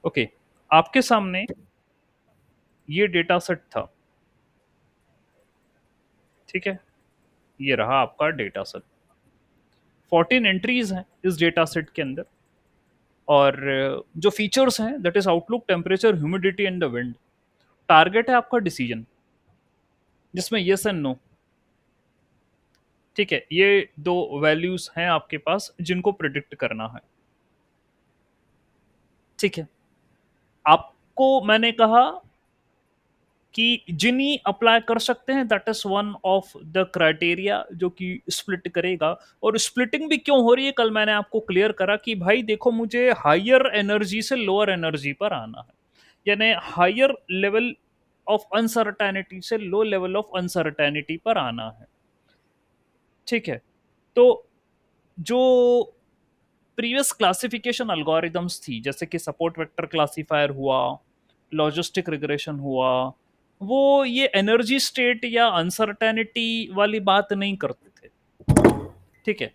Okay, आपके सामने ये डेटा सेट था, ठीक है? ये रहा आपका डेटा सेट। 14 एंट्रीज़ हैं इस डेटा सेट के अंदर और जो फीचर्स हैं that is outlook, temperature, humidity and the wind. Target है आपका डिसीजन, जिसमें येस एंड नो, ठीक है? ये 2 वैल्यूज़ हैं आपके पास जिनको प्रेडिक्ट करना है, ठीक है? आपको मैंने कहा कि जिनी अप्लाई कर सकते हैं, that is one of the criteria जो कि स्प्लिट करेगा। और स्प्लिटिंग भी क्यों हो रही है, कल मैंने आपको क्लियर करा कि भाई देखो, मुझे हायर एनर्जी से लोअर एनर्जी पर आना है, यानी हायर लेवल ऑफ अनसर्टेनिटी से लो लेवल ऑफ अनसर्टेनिटी पर आना है, ठीक है? तो जो प्रीवियस क्लासिफिकेशन एल्गोरिदम्स थी, जैसे कि सपोर्ट वेक्टर क्लासिफायर हुआ, लॉजिस्टिक रिग्रेशन हुआ, वो ये एनर्जी स्टेट या अनसर्टेनिटी वाली बात नहीं करते थे, ठीक है?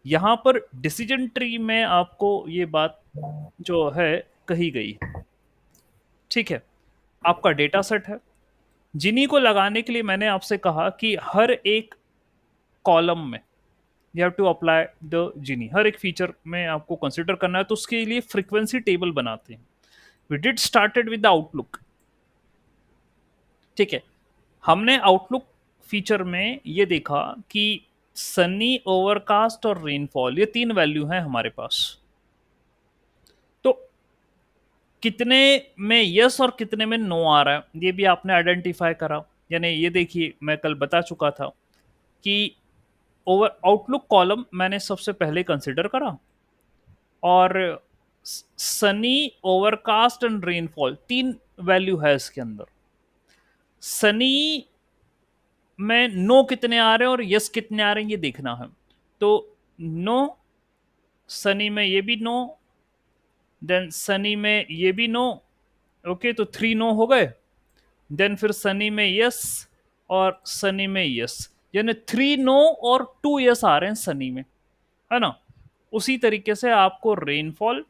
यहाँ पर डिसीजन ट्री में आपको ये बात जो है कही गई है, ठीक है? आपका डेटा सेट है, जिन्हीं को लगाने के लिए मैंने आपसे कहा कि हर एक कॉलम में you have to apply the Gini, हर एक फीचर में आपको कंसिडर करना है, तो उसके लिए फ्रीक्वेंसी टेबल बनाते हैं। We did started with the outlook, ठीक है? हमने आउटलुक फीचर में ये देखा कि सनी, ओवरकास्ट और रेनफॉल, ये 3 वैल्यू हैं हमारे पास। तो कितने में यस और कितने में नो आ रहा है, ये भी आपने आइडेंटिफाई करा। यानी ये देखिए, मैं कल बता चुका था कि ओवर आउटलुक कॉलम मैंने सबसे पहले कंसिडर करा, और Sunny, overcast and rainfall 3 value है इसके अंदर। सनी में नो कितने आ रहे हैं और यस कितने आ रहे हैं, ये देखना है। तो नो, सनी में ये भी नो, देन सनी में ये भी नो, ओके, तो 3 नो हो गए। देन फिर सनी में यस और सनी में यस, यानी 3 नो और 2 यस आ रहे हैं सनी में, है ना? उसी तरीके से आपको रेनफॉल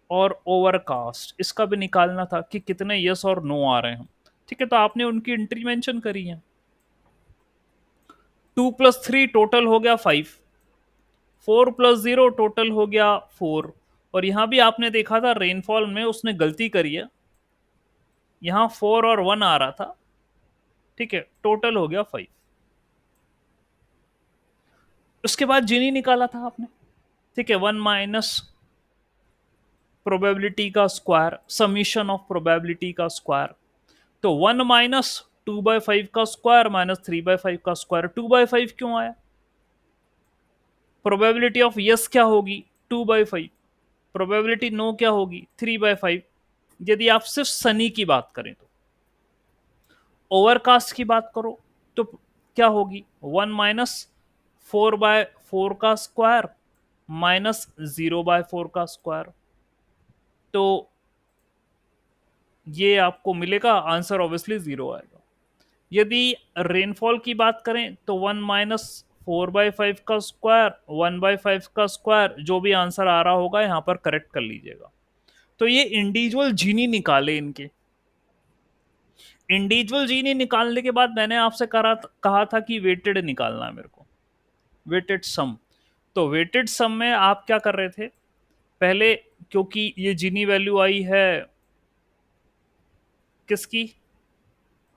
और ओवरकास्ट इसका भी निकालना था कि कितने यस और नो आ रहे हैं, ठीक है? तो आपने उनकी एंट्री मेंशन करी है। 2 + 3 टोटल हो गया 5, 4 + 0 टोटल हो गया 4। और यहां भी आपने देखा था रेनफॉल में उसने गलती करी है, यहाँ 4 और 1 आ रहा था, ठीक है? टोटल हो गया 5। उसके बाद जीनी निकाला था आपने, ठीक है? 1 माइनस प्रोबेबिलिटी का स्क्वायर, समीशन ऑफ प्रोबेबिलिटी का स्क्वायर। तो 1 माइनस 2/5 का स्क्वायर माइनस 3/5 का स्क्वायर। 2/5 क्यों आया? प्रोबेबिलिटी ऑफ यस क्या होगी? 2/5। प्रोबेबिलिटी नो क्या होगी? 3/5। यदि आप सिर्फ सनी की बात करें तो, ओवरकास्ट की बात करो तो क्या होगी? 1 माइनस 4/4 का स्क्वायर माइनस 0/4 का स्क्वायर। तो ये आपको मिलेगा, आंसर ऑब्वियसली 0 आएगा। यदि रेनफॉल की बात करें तो 1 माइनस 4/5 का स्क्वायर, 1/5 का स्क्वायर, जो भी आंसर आ रहा होगा यहाँ पर करेक्ट कर लीजिएगा। तो ये इंडिविजुअल जीनी निकाले इनके। इंडिविजुअल जीनी निकालने के बाद मैंने आपसे कहा था कि वेटेड निकालना है मेरे को, वेटेड सम। तो वेटेड सम में आप क्या कर रहे थे पहले, क्योंकि ये जीनी वैल्यू आई है किसकी,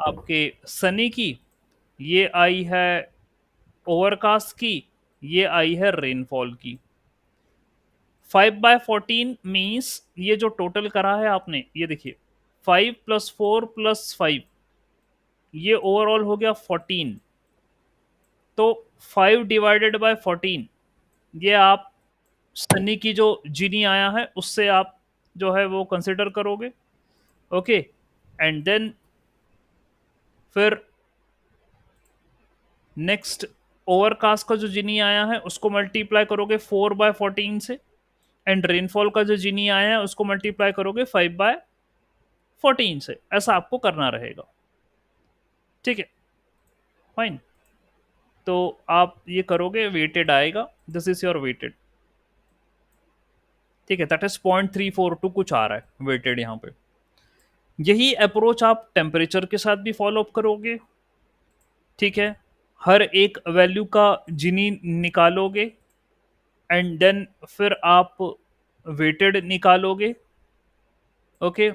आपके सनी की, ये आई है ओवरकास्ट की, ये आई है रेनफॉल की। 5/14 मीन्स ये जो टोटल करा है आपने, ये देखिए 5 + 4 + 5, ये ओवरऑल हो गया 14। तो 5/14, ये आप सनी की जो जीनी आया है उससे आप जो है वो कंसिडर करोगे, ओके? एंड देन फिर नेक्स्ट ओवरकास्ट का जो जीनी आया है उसको मल्टीप्लाई करोगे 4/14 से, एंड रेनफॉल का जो जीनी आया है उसको मल्टीप्लाई करोगे 5/14 से। ऐसा आपको करना रहेगा, ठीक है? फाइन। तो आप ये करोगे, वेटेड आएगा, दिस इज योर वेटेड, ठीक है, दैट इज 0.342 कुछ आ रहा है वेटेड यहाँ पे। यही अप्रोच आप टेम्परेचर के साथ भी फॉलो अप करोगे। ठीक है, हर एक वैल्यू का जिनी निकालोगे, एंड देन फिर आप वेटेड निकालोगे। ओके,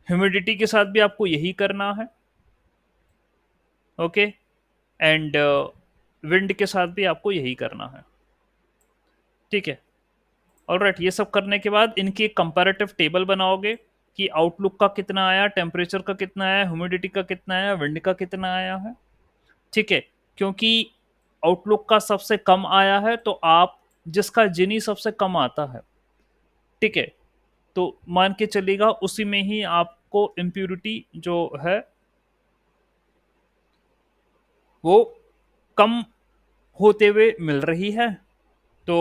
ह्यूमिडिटी के साथ भी आपको यही करना है। ओके, एंड विंड के साथ भी आपको यही करना है। ठीक है, ऑलराइट, ये सब करने के बाद इनकी एक कंपैरेटिव टेबल बनाओगे कि आउटलुक का कितना आया, टेम्परेचर का कितना आया, ह्यूमिडिटी का कितना आया, विंड का कितना आया है। ठीक है, क्योंकि आउटलुक का सबसे कम आया है तो आप, जिसका जिनी सबसे कम आता है, ठीक है, तो मान के चलेगा उसी में ही आपको इम्प्यूरिटी जो है वो कम होते हुए मिल रही है। तो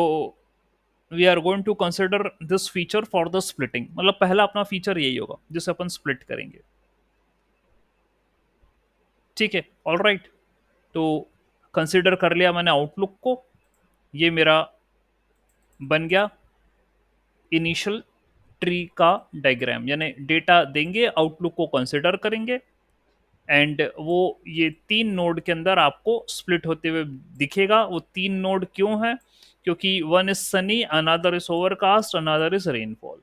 we are going to consider this feature for the splitting, मतलब पहला अपना फीचर यही होगा जिसे अपन स्प्लिट करेंगे। ठीक है, ऑल राइट, तो कंसिडर कर लिया मैंने आउटलुक को। ये मेरा बन गया इनिशियल ट्री का डायग्राम, यानी डेटा देंगे, आउटलुक को कंसिडर करेंगे, एंड वो ये 3 नोड के अंदर आपको स्प्लिट होते हुए दिखेगा। वो 3 नोड क्यों है? क्योंकि one is sunny, another is overcast, another is rainfall.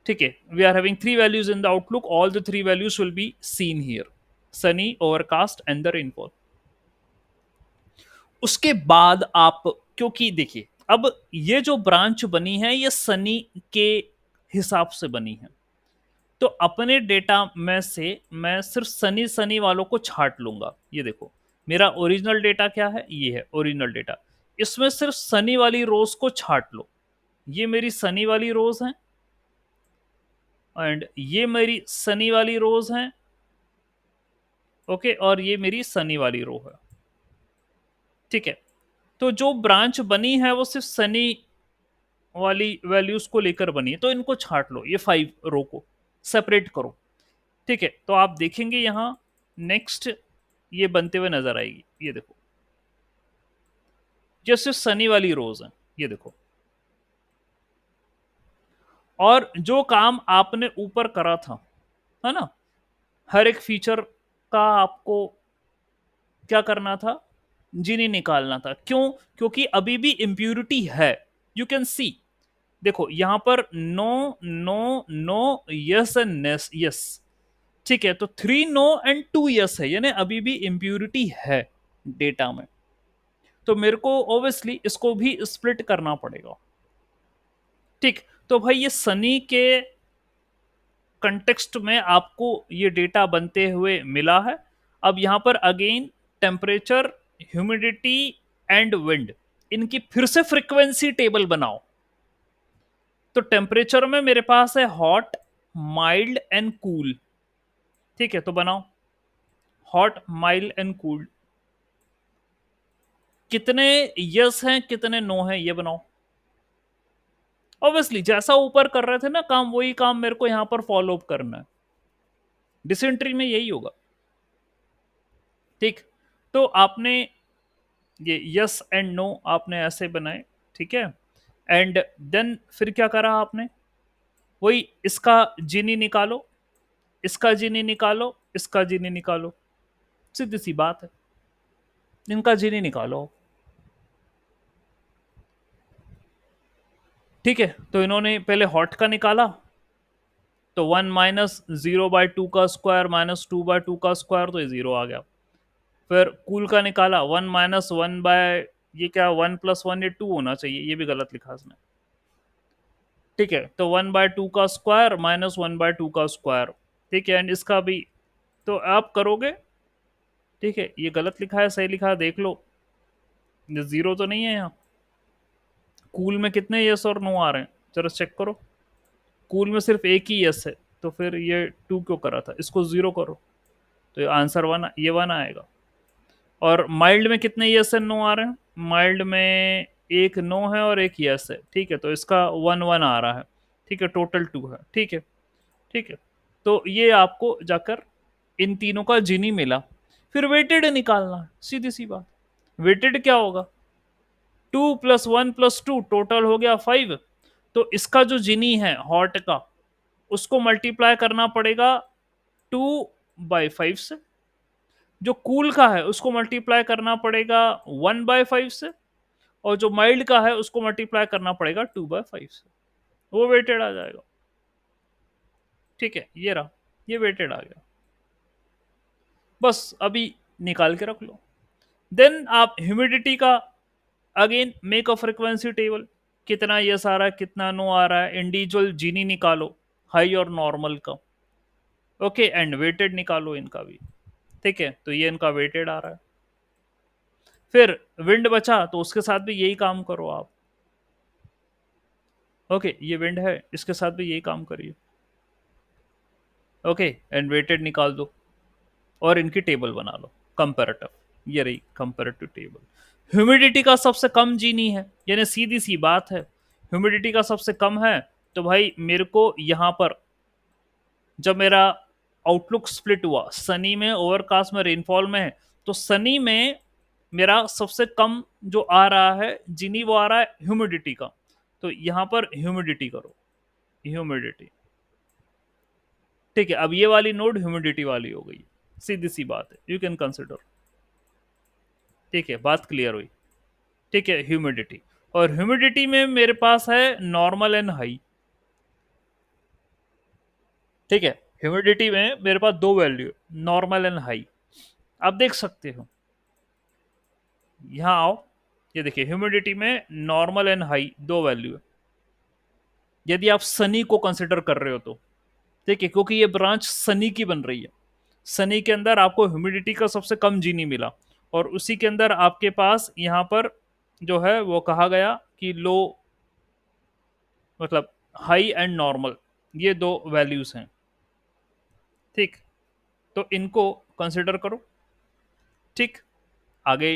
ठीक है, we are having 3 values in the outlook, all the 3 values will be seen here, sunny, overcast and the rainfall. उसके बाद आप, क्योंकि देखिए अब ये जो ब्रांच बनी है ये सनी के हिसाब से बनी है, तो अपने डेटा में से मैं सिर्फ सनी सनी वालों को छाट लूंगा। ये देखो, मेरा ओरिजिनल डेटा क्या है, ये है ओरिजिनल डेटा। इसमें सिर्फ सनी वाली रोज को छाट लो। ये मेरी सनी वाली रोज है, एंड ये मेरी सनी वाली रोज है। ओके, और ये मेरी सनी वाली रो है। ठीक है, तो जो ब्रांच बनी है वो सिर्फ सनी वाली वैल्यूज को लेकर बनी है, तो इनको छाट लो, ये 5 रो को सेपरेट करो। ठीक है, तो आप देखेंगे यहां नेक्स्ट ये बनते हुए नजर आएगी। ये देखो, ये सिर्फ सनी वाली रोज है, ये देखो। और जो काम आपने ऊपर करा था, है ना, हर एक फीचर का आपको क्या करना था, जीनी निकालना था। क्यों? क्योंकि अभी भी इम्प्यूरिटी है। यू कैन सी, देखो यहां पर no, no, no, yes and yes. ठीक है, तो 3 नो एंड 2 यस है, यानी अभी भी इम्प्यूरिटी है डेटा में। तो मेरे को ऑब्वियसली इसको भी स्प्लिट करना पड़ेगा। ठीक, तो भाई ये सनी के कंटेक्स्ट में आपको ये डेटा बनते हुए मिला है। अब यहां पर again temperature, humidity and wind, इनकी फिर से फ्रीक्वेंसी टेबल बनाओ। तो टेम्परेचर में मेरे पास है हॉट, माइल्ड एंड कूल। ठीक है, तो बनाओ हॉट, माइल्ड एंड कूल। कितने यस हैं, कितने नो हैं, ये बनाओ। ऑब्वियसली जैसा ऊपर कर रहे थे ना काम, वही काम मेरे को यहां पर फॉलो अप करना है। डिसेंट्री में यही होगा। ठीक, तो आपने ये यस एंड नो आपने ऐसे बनाए। ठीक है, एंड देन फिर क्या करा आपने, वही इसका जीनी निकालो, इसका जीनी निकालो, इसका जीनी निकालो। सीधी सी बात है, इनका जीनी निकालो। ठीक है, तो इन्होंने पहले हॉट का निकाला, तो 1 - 0/2 का स्क्वायर -2/2 का स्क्वायर, तो ये 0 आ गया। फिर कूल का निकाला, 1 - 1 ये क्या, 1 + 1, ये 2 होना चाहिए, ये भी गलत लिखा इसने। ठीक है, तो 1/2 का स्क्वायर -1/2 का स्क्वायर। ठीक है, एंड इसका भी तो आप करोगे। ठीक है, ये गलत लिखा है, सही लिखा है, देख लो, ये 0 तो नहीं है यहाँ। कूल में कितने यस और नो आ रहे हैं, जरा चेक करो। कूल में सिर्फ एक ही यस है, तो फिर ये 2 क्यों करा था, इसको 0 करो, तो ये आंसर 1, ये 1 आएगा। और माइल्ड में कितने यस एंड नो आ रहे हैं, माइल्ड में एक नो है और एक यस है। ठीक है, तो इसका 1 1 आ रहा है। ठीक है, टोटल 2 है। ठीक है, ठीक है, तो ये आपको जाकर इन तीनों का जीनी मिला। फिर वेटेड निकालना है, सीधी सी बात। वेटेड क्या होगा, 2 + 1 + 2 टोटल हो गया 5। तो इसका जो जिनी है हॉट का, उसको मल्टीप्लाई करना पड़ेगा 2/5 से। जो कूल का है उसको मल्टीप्लाई करना पड़ेगा 1/5 से। और जो माइल्ड का है उसको मल्टीप्लाई करना पड़ेगा 2/5 से। वो वेटेड आ जाएगा। ठीक है, ये रहा, ये वेटेड आ गया। बस अभी निकाल के रख लो। देन आप ह्यूमिडिटी का again make a frequency table. कितना यस आ रहा है, कितना नो आ रहा है, इंडिविजुअल जीनी निकालो, हाई और नॉर्मल का। ओके, एंड वेटेड निकालो इनका भी। ठीक है, तो ये इनका वेटेड आ रहा है। फिर विंड बचा तो उसके साथ भी यही काम करो आप। ओके, ये विंड है, इसके साथ भी यही काम करिए। ओके, एंड वेटेड निकाल दो और इनकी टेबल बना लो कंपेरेटिव। ये रही कंपेरेटिव टेबल। ह्यूमिडिटी का सबसे कम जीनी है, यानी सीधी सी बात है, ह्यूमिडिटी का सबसे कम है। तो भाई मेरे को यहां पर जब मेरा आउटलुक स्प्लिट हुआ, सनी में, ओवरकास्ट में, रेनफॉल में है, तो सनी में मेरा सबसे कम जो आ रहा है जिनी, वो आ रहा है ह्यूमिडिटी का। तो यहां पर ह्यूमिडिटी करो, ह्यूमिडिटी। ठीक है, अब ये वाली नोड ह्यूमिडिटी वाली हो गई, सीधी सी बात है, यू कैन कंसिडर। ठीक है, बात क्लियर हुई। ठीक है, ह्यूमिडिटी। और ह्यूमिडिटी में मेरे पास है नॉर्मल एंड हाई। ठीक है, ह्यूमिडिटी में मेरे पास दो वैल्यू, नॉर्मल एंड हाई। आप देख सकते हो, यहां आओ, ये देखिए ह्यूमिडिटी में नॉर्मल एंड हाई दो वैल्यू है, यदि आप सनी को कंसिडर कर रहे हो तो। ठीक है, क्योंकि ये ब्रांच सनी की बन रही है। सनी के अंदर आपको ह्यूमिडिटी का सबसे कम जीनी मिला, और उसी के अंदर आपके पास यहां पर जो है वो कहा गया कि लो, मतलब हाई एंड नॉर्मल, ये दो वैल्यूज हैं। ठीक, तो इनको कंसिडर करो। ठीक, आगे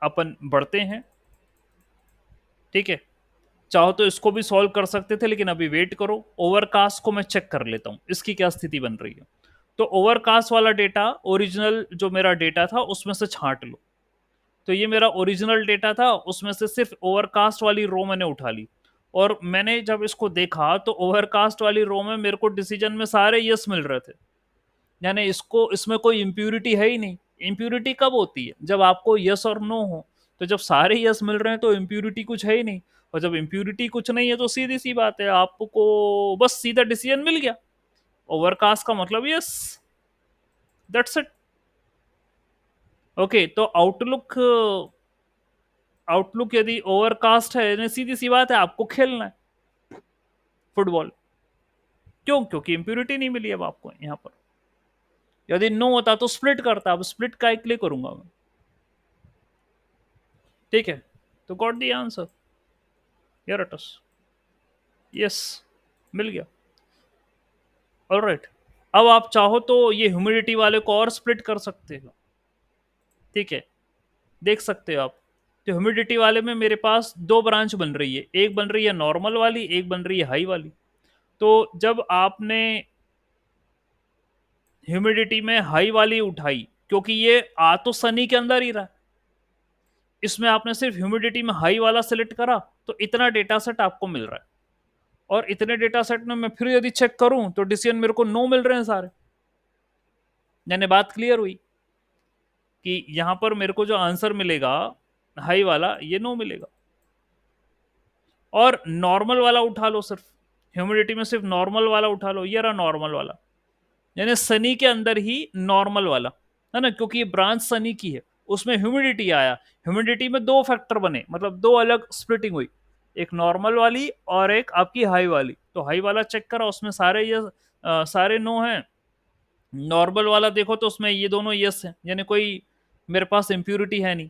अपन बढ़ते हैं। ठीक है, चाहो तो इसको भी सॉल्व कर सकते थे, लेकिन अभी वेट करो। ओवरकास्ट को मैं चेक कर लेता हूं इसकी क्या स्थिति बन रही है। तो ओवरकास्ट वाला डेटा, ओरिजिनल जो मेरा डेटा था उसमें से छांट लो। तो ये मेरा ओरिजिनल डेटा था, उसमें से सिर्फ ओवरकास्ट वाली रो मैंने उठा ली। और मैंने जब इसको देखा तो ओवरकास्ट वाली रो में मेरे को डिसीजन में सारे यस मिल रहे थे, यानी इसको, इसमें कोई इम्प्यूरिटी है ही नहीं। इम्प्यूरिटी कब होती है, जब आपको यस और नो हो। तो जब सारे यस मिल रहे हैं तो इम्प्यूरिटी कुछ है ही नहीं। और जब इम्प्यूरिटी कुछ नहीं है तो सीधी सी बात है, आपको बस सीधा डिसीजन मिल गया। ओवरकास्ट का मतलब यस, दैट्स इट। ओके, तो आउटलुक, आउटलुक यदि ओवरकास्ट है, यानी सीधी सी बात है आपको खेलना है फुटबॉल। क्यों? क्योंकि इम्प्यूरिटी नहीं मिली अब आपको यहाँ पर। यदि नो होता तो स्प्लिट करता, अब स्प्लिट का एक क्लिक करूंगा मैं। ठीक है, तो गॉट दी आंसर, यार अटस, यस, मिल गया। ऑलराइट, अब आप चाहो तो ये ह्यूमिडिटी वाले को और स्प्लिट कर सकते हो। ठीक है, देख सकते हो आप। तो ह्यूमिडिटी वाले में मेरे पास दो ब्रांच बन रही है, एक बन रही है नॉर्मल वाली, एक बन रही है हाई वाली। तो जब आपने ह्यूमिडिटी में हाई वाली उठाई, क्योंकि ये आ तो सनी के अंदर ही रहा, इसमें आपने सिर्फ ह्यूमिडिटी में हाई वाला सिलेक्ट करा, तो इतना डेटा सेट आपको मिल रहा है। और इतने डेटा सेट में मैं फिर यदि चेक करूं तो डिसीजन मेरे को नो मिल रहे हैं सारे। यानी बात क्लियर हुई कि यहां पर मेरे को जो आंसर मिलेगा हाई वाला, ये नो मिलेगा। और नॉर्मल वाला उठा लो, सिर्फ ह्यूमिडिटी में सिर्फ नॉर्मल वाला उठा लो, ये रहा नॉर्मल वाला, यानी सनी के अंदर ही नॉर्मल वाला है ना, क्योंकि ये ब्रांच सनी की है, उसमें ह्यूमिडिटी आया। ह्यूमिडिटी में दो फैक्टर बने, मतलब दो अलग स्प्लिटिंग हुई, एक नॉर्मल वाली और एक आपकी हाई वाली। तो हाई वाला चेक करा, उसमें सारे ये सारे नो हैं। नॉर्मल वाला देखो तो उसमें ये दोनों यस हैं, यानी कोई मेरे पास इम्प्यूरिटी है नहीं।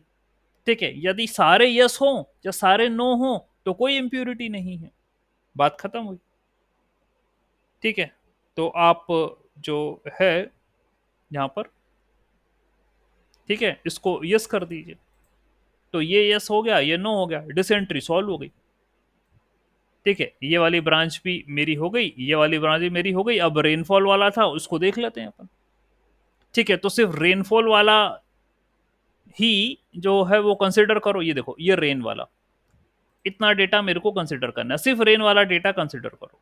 ठीक है, यदि सारे यस हो या सारे नो हो तो कोई इम्प्यूरिटी नहीं है, बात खत्म हुई। ठीक है, तो आप जो है यहाँ पर, ठीक है, इसको यस कर दीजिए। तो ये यस हो गया, ये नो हो गया, डिसेंट्री सॉल्व हो गई। ठीक है, ये वाली ब्रांच भी मेरी हो गई, ये वाली ब्रांच भी मेरी हो गई। अब रेनफॉल वाला था, उसको देख लेते हैं अपन। ठीक है, तो सिर्फ रेनफॉल वाला ही जो है वो कंसिडर करो। ये देखो, ये रेन वाला, इतना डेटा मेरे को कंसिडर करना है, सिर्फ रेन वाला डेटा कंसिडर करो।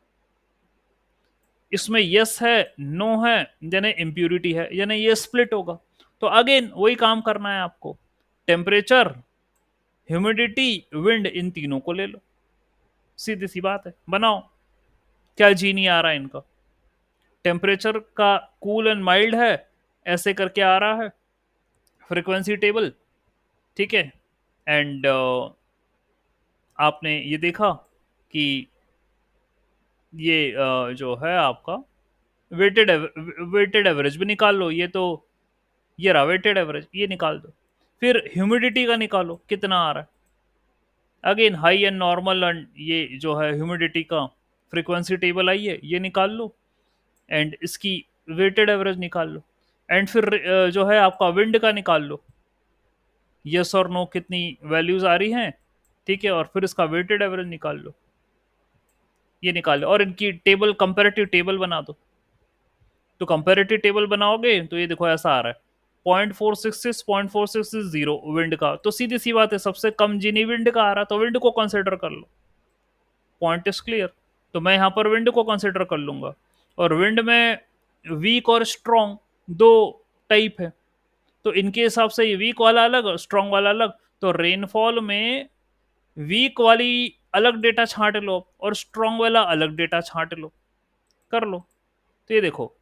इसमें यस है, नो है, यानी इम्प्यूरिटी है, यानी ये स्प्लिट होगा। तो अगेन वही काम करना है आपको, टेम्परेचर, ह्यूमिडिटी, विंड, इन तीनों को ले लो, सीधी सी बात है, बनाओ। क्या जी नहीं आ रहा है इनका? टेम्परेचर का कूल एंड माइल्ड है, ऐसे करके आ रहा है फ्रीक्वेंसी टेबल, ठीक है। एंड आपने ये देखा कि ये जो है आपका वेटेड वेटेड एवरेज भी निकाल लो, ये तो ये रहा वेटेड एवरेज, ये निकाल दो। फिर ह्यूमिडिटी का निकालो कितना आ रहा है, again high and normal, and ये जो है ह्यूमिडिटी का फ्रीक्वेंसी टेबल आई है, ये निकाल लो। एंड इसकी वेटेड एवरेज निकाल लो। एंड फिर जो है आपका विंड का निकाल लो, यस और नो कितनी वैल्यूज आ रही हैं, ठीक है, और फिर इसका वेटेड एवरेज निकाल लो, ये निकाल लो, और इनकी टेबल, कंपेरेटिव टेबल बना दो। तो कंपेरेटिव टेबल बनाओगे तो ये देखो ऐसा आ रहा है, 0.466, 0.466 जीरो विंड का, तो सीधी सी बात है सबसे कम जीनी विंड का आ रहा, तो विंड को कंसिडर कर लो। Point is clear. तो मैं यहाँ पर विंड को कंसिडर कर लूंगा, और विंड में वीक और स्ट्रॉन्ग दो टाइप है, तो इनके हिसाब से ये वीक वाला अलग और स्ट्रॉन्ग वाला अलग। तो रेनफॉल में वीक वाली अलग डेटा छांट लो और स्ट्रॉन्ग वाला अलग डेटा छांट लो, कर लो। तो ये देखो,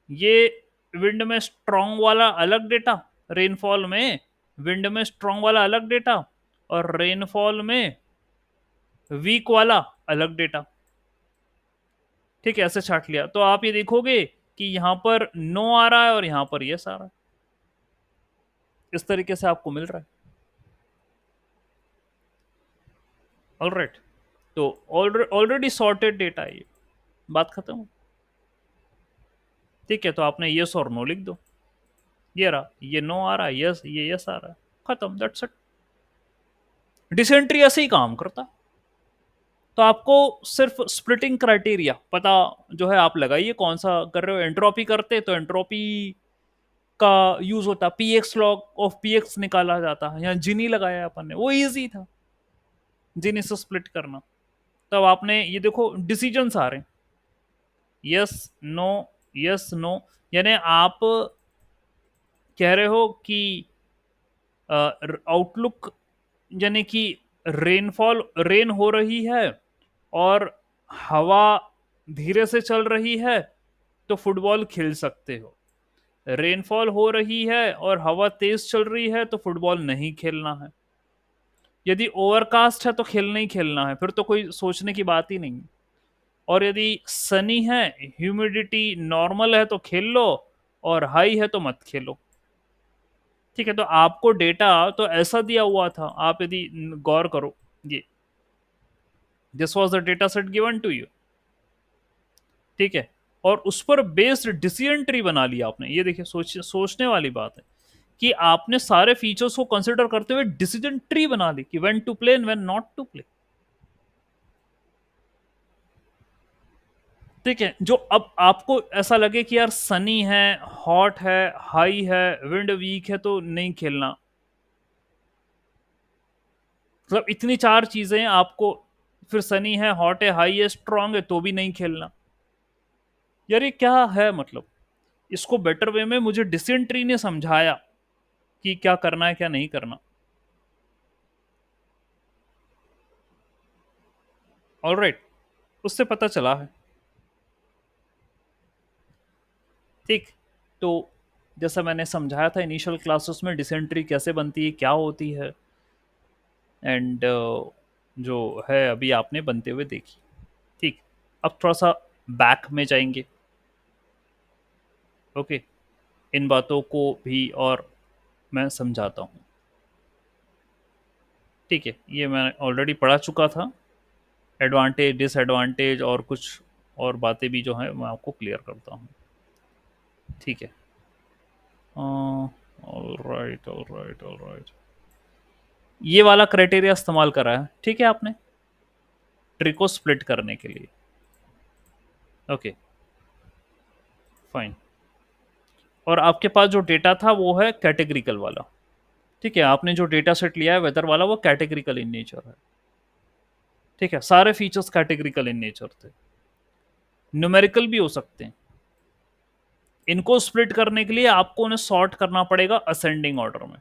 ये विंड में स्ट्रॉन्ग वाला अलग डेटा, रेनफॉल में विंड में स्ट्रॉन्ग वाला अलग डेटा, और रेनफॉल में वीक वाला अलग डेटा, ठीक है, ऐसे छाट लिया। तो आप ये देखोगे कि यहां पर नो आ रहा है और यहां पर यस आ रहा है, इस तरीके से आपको मिल रहा है। ऑलराइट, तो ऑलरेडी सॉर्टेड डेटा है ये, बात खत्म। ठीक है, तो आपने यस और नो लिख दो, ये रहा, ये नो आ रहा है, यस, ये यस आ रहा है, खत्म, दैट्स इट। डिसेंट्री ऐसे ही काम करता। तो आपको सिर्फ स्प्लिटिंग क्राइटेरिया पता जो है आप लगाइए, कौन सा कर रहे हो। एंट्रोपी करते तो एंट्रोपी का यूज होता, P x log of P x निकाला जाता, यहाँ जिनी लगाया अपन ने, वो इजी था जिनी से स्प्लिट करना। तब आपने ये देखो डिसीजन आ रहे हैं, यस नो, यस नो, यानी आप कह रहे हो कि आउटलुक, यानी कि रेनफॉल, रेन हो रही है और हवा धीरे से चल रही है, तो फुटबॉल खेल सकते हो। रेनफॉल हो रही है और हवा तेज चल रही है, तो फुटबॉल नहीं खेलना है। यदि ओवरकास्ट है तो खेलना ही खेलना है, फिर तो कोई सोचने की बात ही नहीं। और यदि सनी है, ह्यूमिडिटी नॉर्मल है, तो खेल लो, और हाई है तो मत खेलो। ठीक है, तो आपको डेटा तो ऐसा दिया हुआ था, आप यदि गौर करो, ये this was the data set given to you, ठीक है, और उस पर बेस्ड डिसीजन ट्री बना लिया आपने। ये देखिए, सोचने वाली बात है कि आपने सारे फीचर्स को कंसिडर करते हुए डिसीजन ट्री बना ली कि when to play and when not to play. ठीक है, जो अब आपको ऐसा लगे कि यार सनी है, हॉट है, हाई है, विंड वीक है, तो नहीं खेलना, मतलब इतनी चार चीजें आपको, फिर सनी है, हॉट है, हाई है, स्ट्रांग है, तो भी नहीं खेलना। यार ये क्या है मतलब? इसको बेटर वे में मुझे डिसीजन ट्री ने समझाया कि क्या करना है क्या नहीं करना। ऑलराइट, उससे पता चला है। ठीक, तो जैसा मैंने समझाया था इनिशियल क्लासेस में, डिसेंट्री कैसे बनती है, क्या होती है, एंड जो है अभी आपने बनते हुए देखी। ठीक, अब थोड़ा सा बैक में जाएंगे। ओके, इन बातों को भी और मैं समझाता हूँ। ठीक है, ये मैं ऑलरेडी पढ़ा चुका था, एडवांटेज डिसएडवांटेज और कुछ और बातें भी जो हैं मैं आपको क्लियर करता हूँ। ठीक है, all right, all right, all right, ये वाला क्राइटेरिया इस्तेमाल करा है, ठीक है, आपने ट्री को स्प्लिट करने के लिए। Okay, fine. और आपके पास जो डेटा था वो है कैटेगरिकल वाला, ठीक है, आपने जो डेटा सेट लिया है वेदर वाला, वो कैटेगरिकल इन नेचर है। ठीक है, सारे फीचर्स कैटेगरिकल इन नेचर थे, न्यूमेरिकल भी हो सकते हैं। इनको स्प्लिट करने के लिए आपको उन्हें सॉर्ट करना पड़ेगा असेंडिंग ऑर्डर में,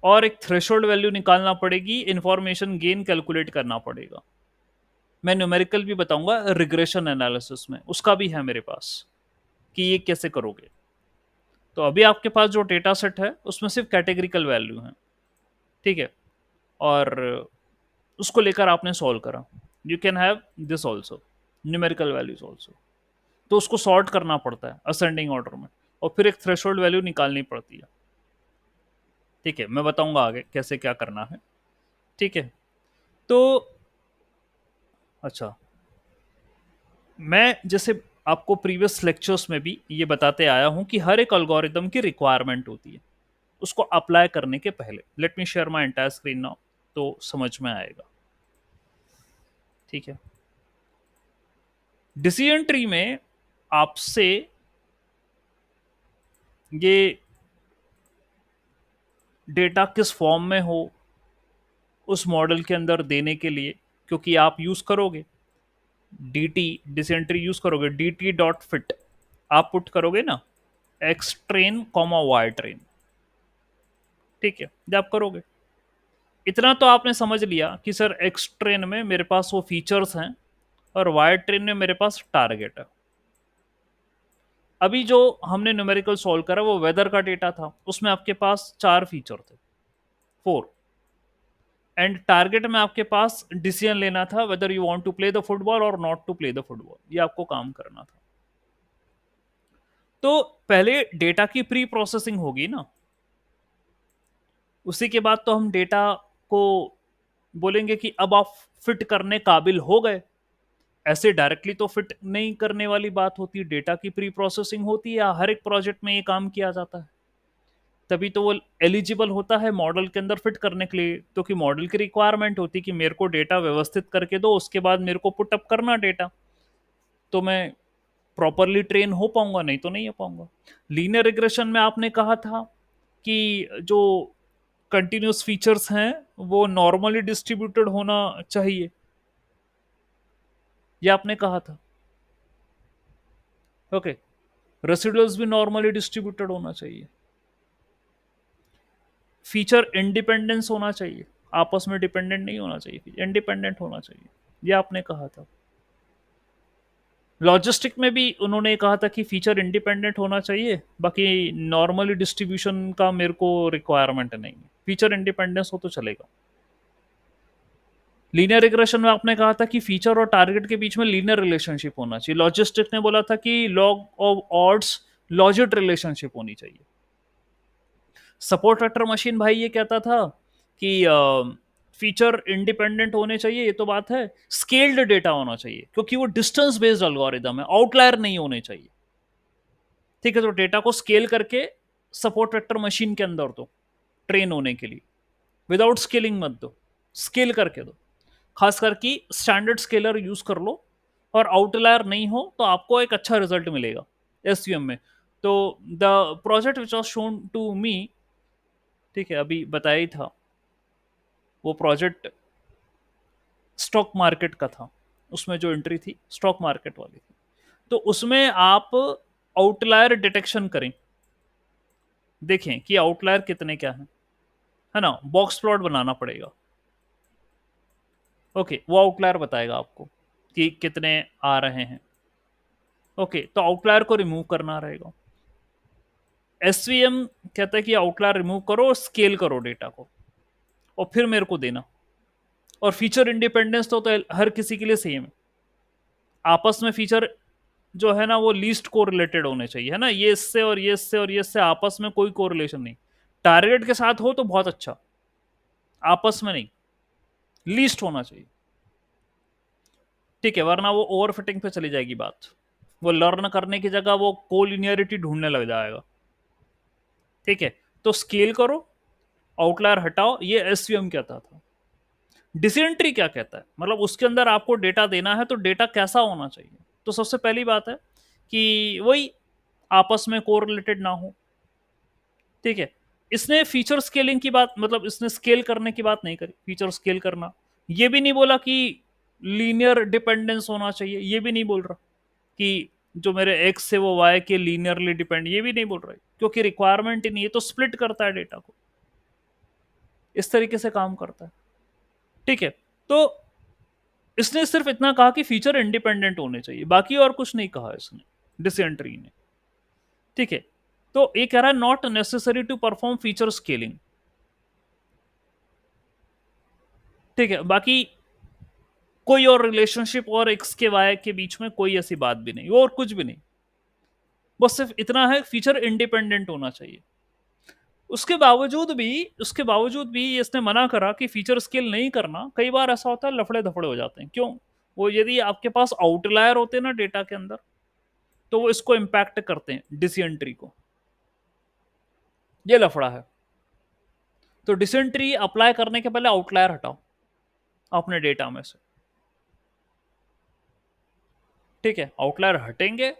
और एक थ्रेशोल्ड वैल्यू निकालना पड़ेगी, इंफॉर्मेशन गेन कैलकुलेट करना पड़ेगा। मैं न्यूमेरिकल भी बताऊंगा रिग्रेशन एनालिसिस में, उसका भी है मेरे पास कि ये कैसे करोगे। तो अभी आपके पास जो डेटा सेट है उसमें सिर्फ कैटेगरिकल वैल्यू है, ठीक है, और उसको लेकर आपने सॉल्व करा। You can have this also, numerical values also. तो उसको सॉर्ट करना पड़ता है असेंडिंग ऑर्डर में, और फिर एक थ्रेशोल्ड वैल्यू निकालनी पड़ती है। ठीक है, मैं बताऊंगा आगे कैसे क्या करना है। ठीक है, तो अच्छा, मैं जैसे आपको प्रीवियस लेक्चर्स में भी ये बताते आया हूं कि हर एक एल्गोरिदम की रिक्वायरमेंट होती है उसको अप्लाई करने के पहले। Let me share my entire screen now, तो समझ में आएगा। ठीक है, डिसीजन ट्री में आपसे ये डेटा किस फॉर्म में हो उस मॉडल के अंदर देने के लिए, क्योंकि आप यूज करोगे D T, decision tree use करोगे डी टी डॉट फिट, आप पुट करोगे ना X train comma Y train. ठीक है, जब आप करोगे इतना तो आपने समझ लिया कि सर एक्स ट्रेन में मेरे पास वो फीचर्स हैं और वाई ट्रेन में मेरे पास टारगेट है। अभी जो हमने न्यूमेरिकल सॉल्व करा वो वेदर का डेटा था, उसमें आपके पास 4 फीचर थे, 4, एंड टारगेट में आपके पास डिसीजन लेना था whether you want to play the football और not to play the football, ये आपको काम करना था। तो पहले डेटा की प्री प्रोसेसिंग होगी ना, उसी के बाद तो हम डेटा को बोलेंगे कि अब आप फिट करने काबिल हो गए। ऐसे डायरेक्टली तो फिट नहीं करने वाली बात होती, डेटा की प्री प्रोसेसिंग होती है, या हर एक प्रोजेक्ट में ये काम किया जाता है, तभी तो वो एलिजिबल होता है मॉडल के अंदर फिट करने के लिए। तो कि मॉडल की रिक्वायरमेंट होती है कि मेरे को डेटा व्यवस्थित करके दो, उसके बाद मेरे को पुट अप करना डेटा, तो मैं प्रॉपरली ट्रेन हो पाऊंगा, नहीं तो नहीं हो पाऊंगा। लीनियर रिग्रेशन में आपने कहा था कि जो कंटिन्यूस फीचर्स हैं वो नॉर्मली डिस्ट्रीब्यूटेड होना चाहिए, ये आपने कहा था। ओके, रेसिडुअल्स भी नॉर्मली डिस्ट्रीब्यूटेड होना चाहिए, फीचर इंडिपेंडेंस होना चाहिए, आपस में डिपेंडेंट नहीं होना चाहिए, इंडिपेंडेंट होना चाहिए, ये आपने कहा था। लॉजिस्टिक में भी उन्होंने कहा था कि फीचर इंडिपेंडेंट होना चाहिए, बाकी नॉर्मली डिस्ट्रीब्यूशन का मेरे को रिक्वायरमेंट नहीं है, फीचर इंडिपेंडेंस हो तो चलेगा। लीनियर रिग्रेशन में आपने कहा था कि फीचर और टारगेट के बीच में लीनियर रिलेशनशिप होना चाहिए, लॉजिस्टिक ने बोला था कि लॉग ऑफ ऑड्स लॉजिट रिलेशनशिप होनी चाहिए। सपोर्ट वेक्टर मशीन भाई ये कहता था कि फीचर इंडिपेंडेंट होने चाहिए, ये तो बात है, स्केल्ड डेटा होना चाहिए क्योंकि वो डिस्टेंस बेस्ड एल्गोरिदम है, आउटलायर नहीं होने चाहिए। ठीक है, तो डेटा को स्केल करके सपोर्ट वेक्टर मशीन के अंदर दो ट्रेन होने के लिए, विदाउट स्केलिंग मत दो, स्केल करके दो, खास करके स्टैंडर्ड स्केलर यूज कर लो, और आउटलायर नहीं हो तो आपको एक अच्छा रिजल्ट मिलेगा एसवीएम में। तो the project which was shown to me, ठीक है, अभी बताया ही था, वो प्रोजेक्ट स्टॉक मार्केट का था, उसमें जो एंट्री थी स्टॉक मार्केट वाली थी। तो उसमें आप आउटलायर डिटेक्शन करें, देखें कि आउटलायर कितने क्या है ना, बॉक्स प्लॉट बनाना पड़ेगा। ओके, वो आउटलायर बताएगा आपको कि कितने आ रहे हैं। ओके, तो आउटलायर को रिमूव करना रहेगा। एसवीएम कहता है कि आउटलायर रिमूव करो और स्केल करो डेटा को, और फिर मेरे को देना। और फीचर इंडिपेंडेंस तो हर किसी के लिए सेम है, आपस में फीचर जो है ना वो लीस्ट को रिलेटेड होने चाहिए, है ना, ये इससे और ये इससे और ये इससे आपस में कोई कोरिलेशन नहीं। टारगेट के साथ हो तो बहुत अच्छा, आपस में नहीं, लीस्ट होना चाहिए। ठीक है, वरना वो ओवरफिटिंग पे चली जाएगी बात, वो लर्न करने की जगह वो कोलिनियरिटी ढूंढने लग जाएगा। ठीक है, तो स्केल करो, आउटलायर हटाओ, ये एसवीएम कहता था। डिसीजन ट्री क्या कहता है, मतलब उसके अंदर आपको डेटा देना है तो डेटा कैसा होना चाहिए। तो सबसे पहली बात है कि वही आपस में कोरिलेटेड ना हो। ठीक है, इसने फीचर स्केलिंग की बात, मतलब इसने स्केल करने की बात नहीं करी, फीचर स्केल करना ये भी नहीं बोला कि लीनियर डिपेंडेंस होना चाहिए, ये भी नहीं बोल रहा कि जो मेरे एक्स से वो वाई के लीनियरली डिपेंड, ये भी नहीं बोल रहा है, क्योंकि रिक्वायरमेंट ही नहीं है, तो स्प्लिट करता है डेटा को, इस तरीके से काम करता है। ठीक है, तो इसने सिर्फ इतना कहा कि फीचर इंडिपेंडेंट होने चाहिए, बाकी और कुछ नहीं कहा इसने, डिसेंट्री ने। ठीक है, तो ये कह रहा है not necessary to perform feature scaling. ठीक है, बाकी कोई और रिलेशनशिप और एक्स के वाई के बीच में कोई ऐसी बात भी नहीं, और कुछ भी नहीं, बस सिर्फ इतना है फीचर इंडिपेंडेंट होना चाहिए। उसके बावजूद भी इसने मना करा कि फीचर स्केल नहीं करना। कई बार ऐसा होता है, लफड़े धफड़े हो जाते हैं। क्यों? वो यदि आपके पास आउटलायर होते हैं ना डेटा के अंदर, तो वो इसको इम्पैक्ट करते हैं, डिसेंट्री को। ये लफड़ा है। तो डिसेंट्री अप्लाई करने के पहले आउटलायर हटाओ अपने डेटा में से। ठीक है, आउटलायर हटेंगे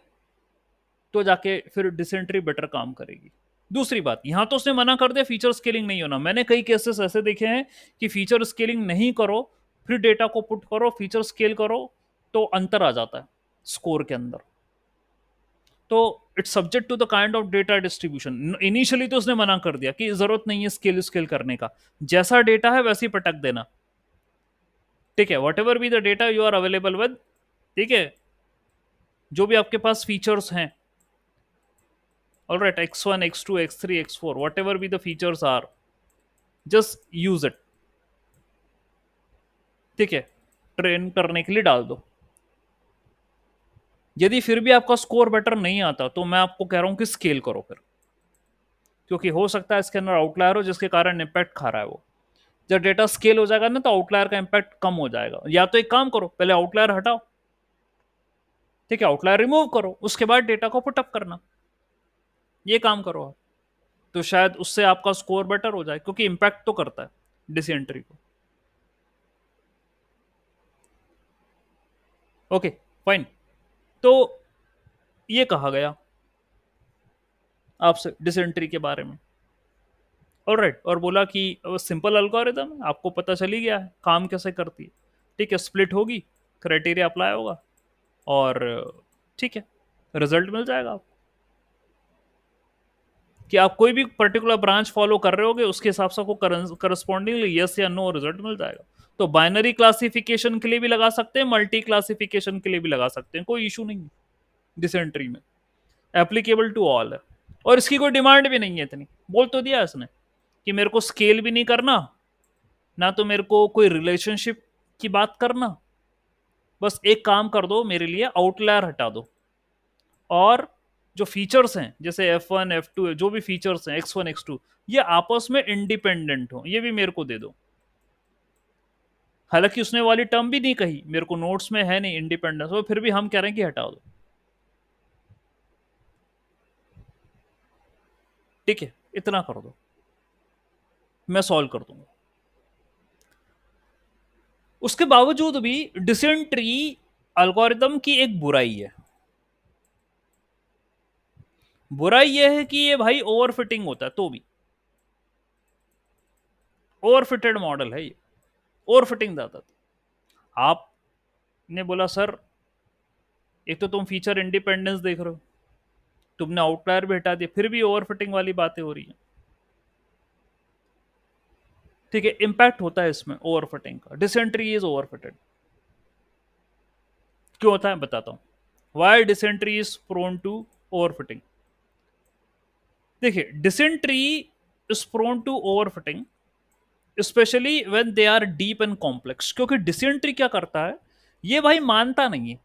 तो जाके फिर डिसेंट्री बेटर काम करेगी। दूसरी बात, यहां तो उसने मना कर दिया फीचर स्केलिंग नहीं होना। मैंने कई केसेस ऐसे देखे हैं कि फीचर स्केलिंग नहीं करो, फिर डेटा को पुट करो, फीचर स्केल करो, तो अंतर आ जाता है स्कोर के अंदर। तो it's subject to the kind of data distribution. Initially तो उसने मना कर दिया कि जरूरत नहीं है स्केल स्केल करने का, जैसा डेटा है वैसे ही पटक देना। ठीक है, whatever be the data you are available with, ठीक है, जो भी आपके पास फीचर्स हैं, alright, x1 x2 x3 x4, whatever be the features are, just use it। ठीक है, ट्रेन करने के लिए डाल दो। यदि फिर भी आपका स्कोर बेटर नहीं आता, तो मैं आपको कह रहा हूं कि स्केल करो फिर, क्योंकि हो सकता है इसके अंदर आउटलायर हो जिसके कारण इम्पैक्ट खा रहा है वो। जब डेटा स्केल हो जाएगा ना, तो आउटलायर का इम्पैक्ट कम हो जाएगा। या तो एक काम करो, पहले आउटलायर हटाओ, ठीक है, आउटलायर रिमूव करो, उसके बाद डेटा को पुटअप करना। ये काम करो आप, तो शायद उससे आपका स्कोर बेटर हो जाए, क्योंकि इम्पैक्ट तो करता है डिसेंट्री को। Okay, fine. तो ये कहा गया आपसे डिसेंट्री के बारे में। ऑलराइट, और बोला कि सिंपल एल्गोरिथम है, आपको पता चल ही गया है काम कैसे करती है। ठीक है, स्प्लिट होगी, क्राइटेरिया अप्लाई होगा, और ठीक है, रिजल्ट मिल जाएगा आपको। कि आप कोई भी पर्टिकुलर ब्रांच फॉलो कर रहे होगे, उसके हिसाब से आपको करस्पॉन्डिंगली यस या नो रिजल्ट मिल जाएगा। तो बाइनरी क्लासिफिकेशन के लिए भी लगा सकते हैं, मल्टी क्लासिफिकेशन के लिए भी लगा सकते हैं, कोई इशू नहीं है डिसेंट्री में, एप्लीकेबल टू ऑल है। और इसकी कोई डिमांड भी नहीं है इतनी, बोल तो दिया इसने कि मेरे को स्केल भी नहीं करना, ना तो मेरे को कोई रिलेशनशिप की बात करना, बस एक काम कर दो मेरे लिए, आउटलायर हटा दो, और जो फीचर्स हैं जैसे F1 F2 जो भी फीचर्स हैं X1 X2, ये आपस में इंडिपेंडेंट हो, ये भी मेरे को दे दो। हालांकि उसने वाली टर्म भी नहीं कही, मेरे को नोट्स में है नहीं इंडिपेंडेंस, और फिर भी हम कह रहे हैं कि हटा दो। ठीक है, इतना कर दो, मैं सॉल्व कर दूंगा। उसके बावजूद भी डिसेंट्री अल्गोरिदम की एक बुराई है। बुराई यह है कि ये भाई ओवरफिटिंग होता है, तो भी ओवरफिटेड मॉडल है ये, ओवरफिटिंग ज्यादा था। आपने बोला सर, एक तो तुम फीचर इंडिपेंडेंस देख रहे हो, तुमने आउटलायर भी हटा दिया, फिर भी ओवरफिटिंग वाली बातें हो रही हैं। ठीक है, इंपैक्ट होता है इसमें ओवरफिटिंग का, डिसेंट्री इज ओवरफिटेड। क्यों होता है बताता हूं, why decision tree is prone to overfitting. देखिए, decision tree is prone to overfitting specially when they are deep and complex. क्योंकि डिसेंट्री क्या करता है, ये भाई मानता नहीं है,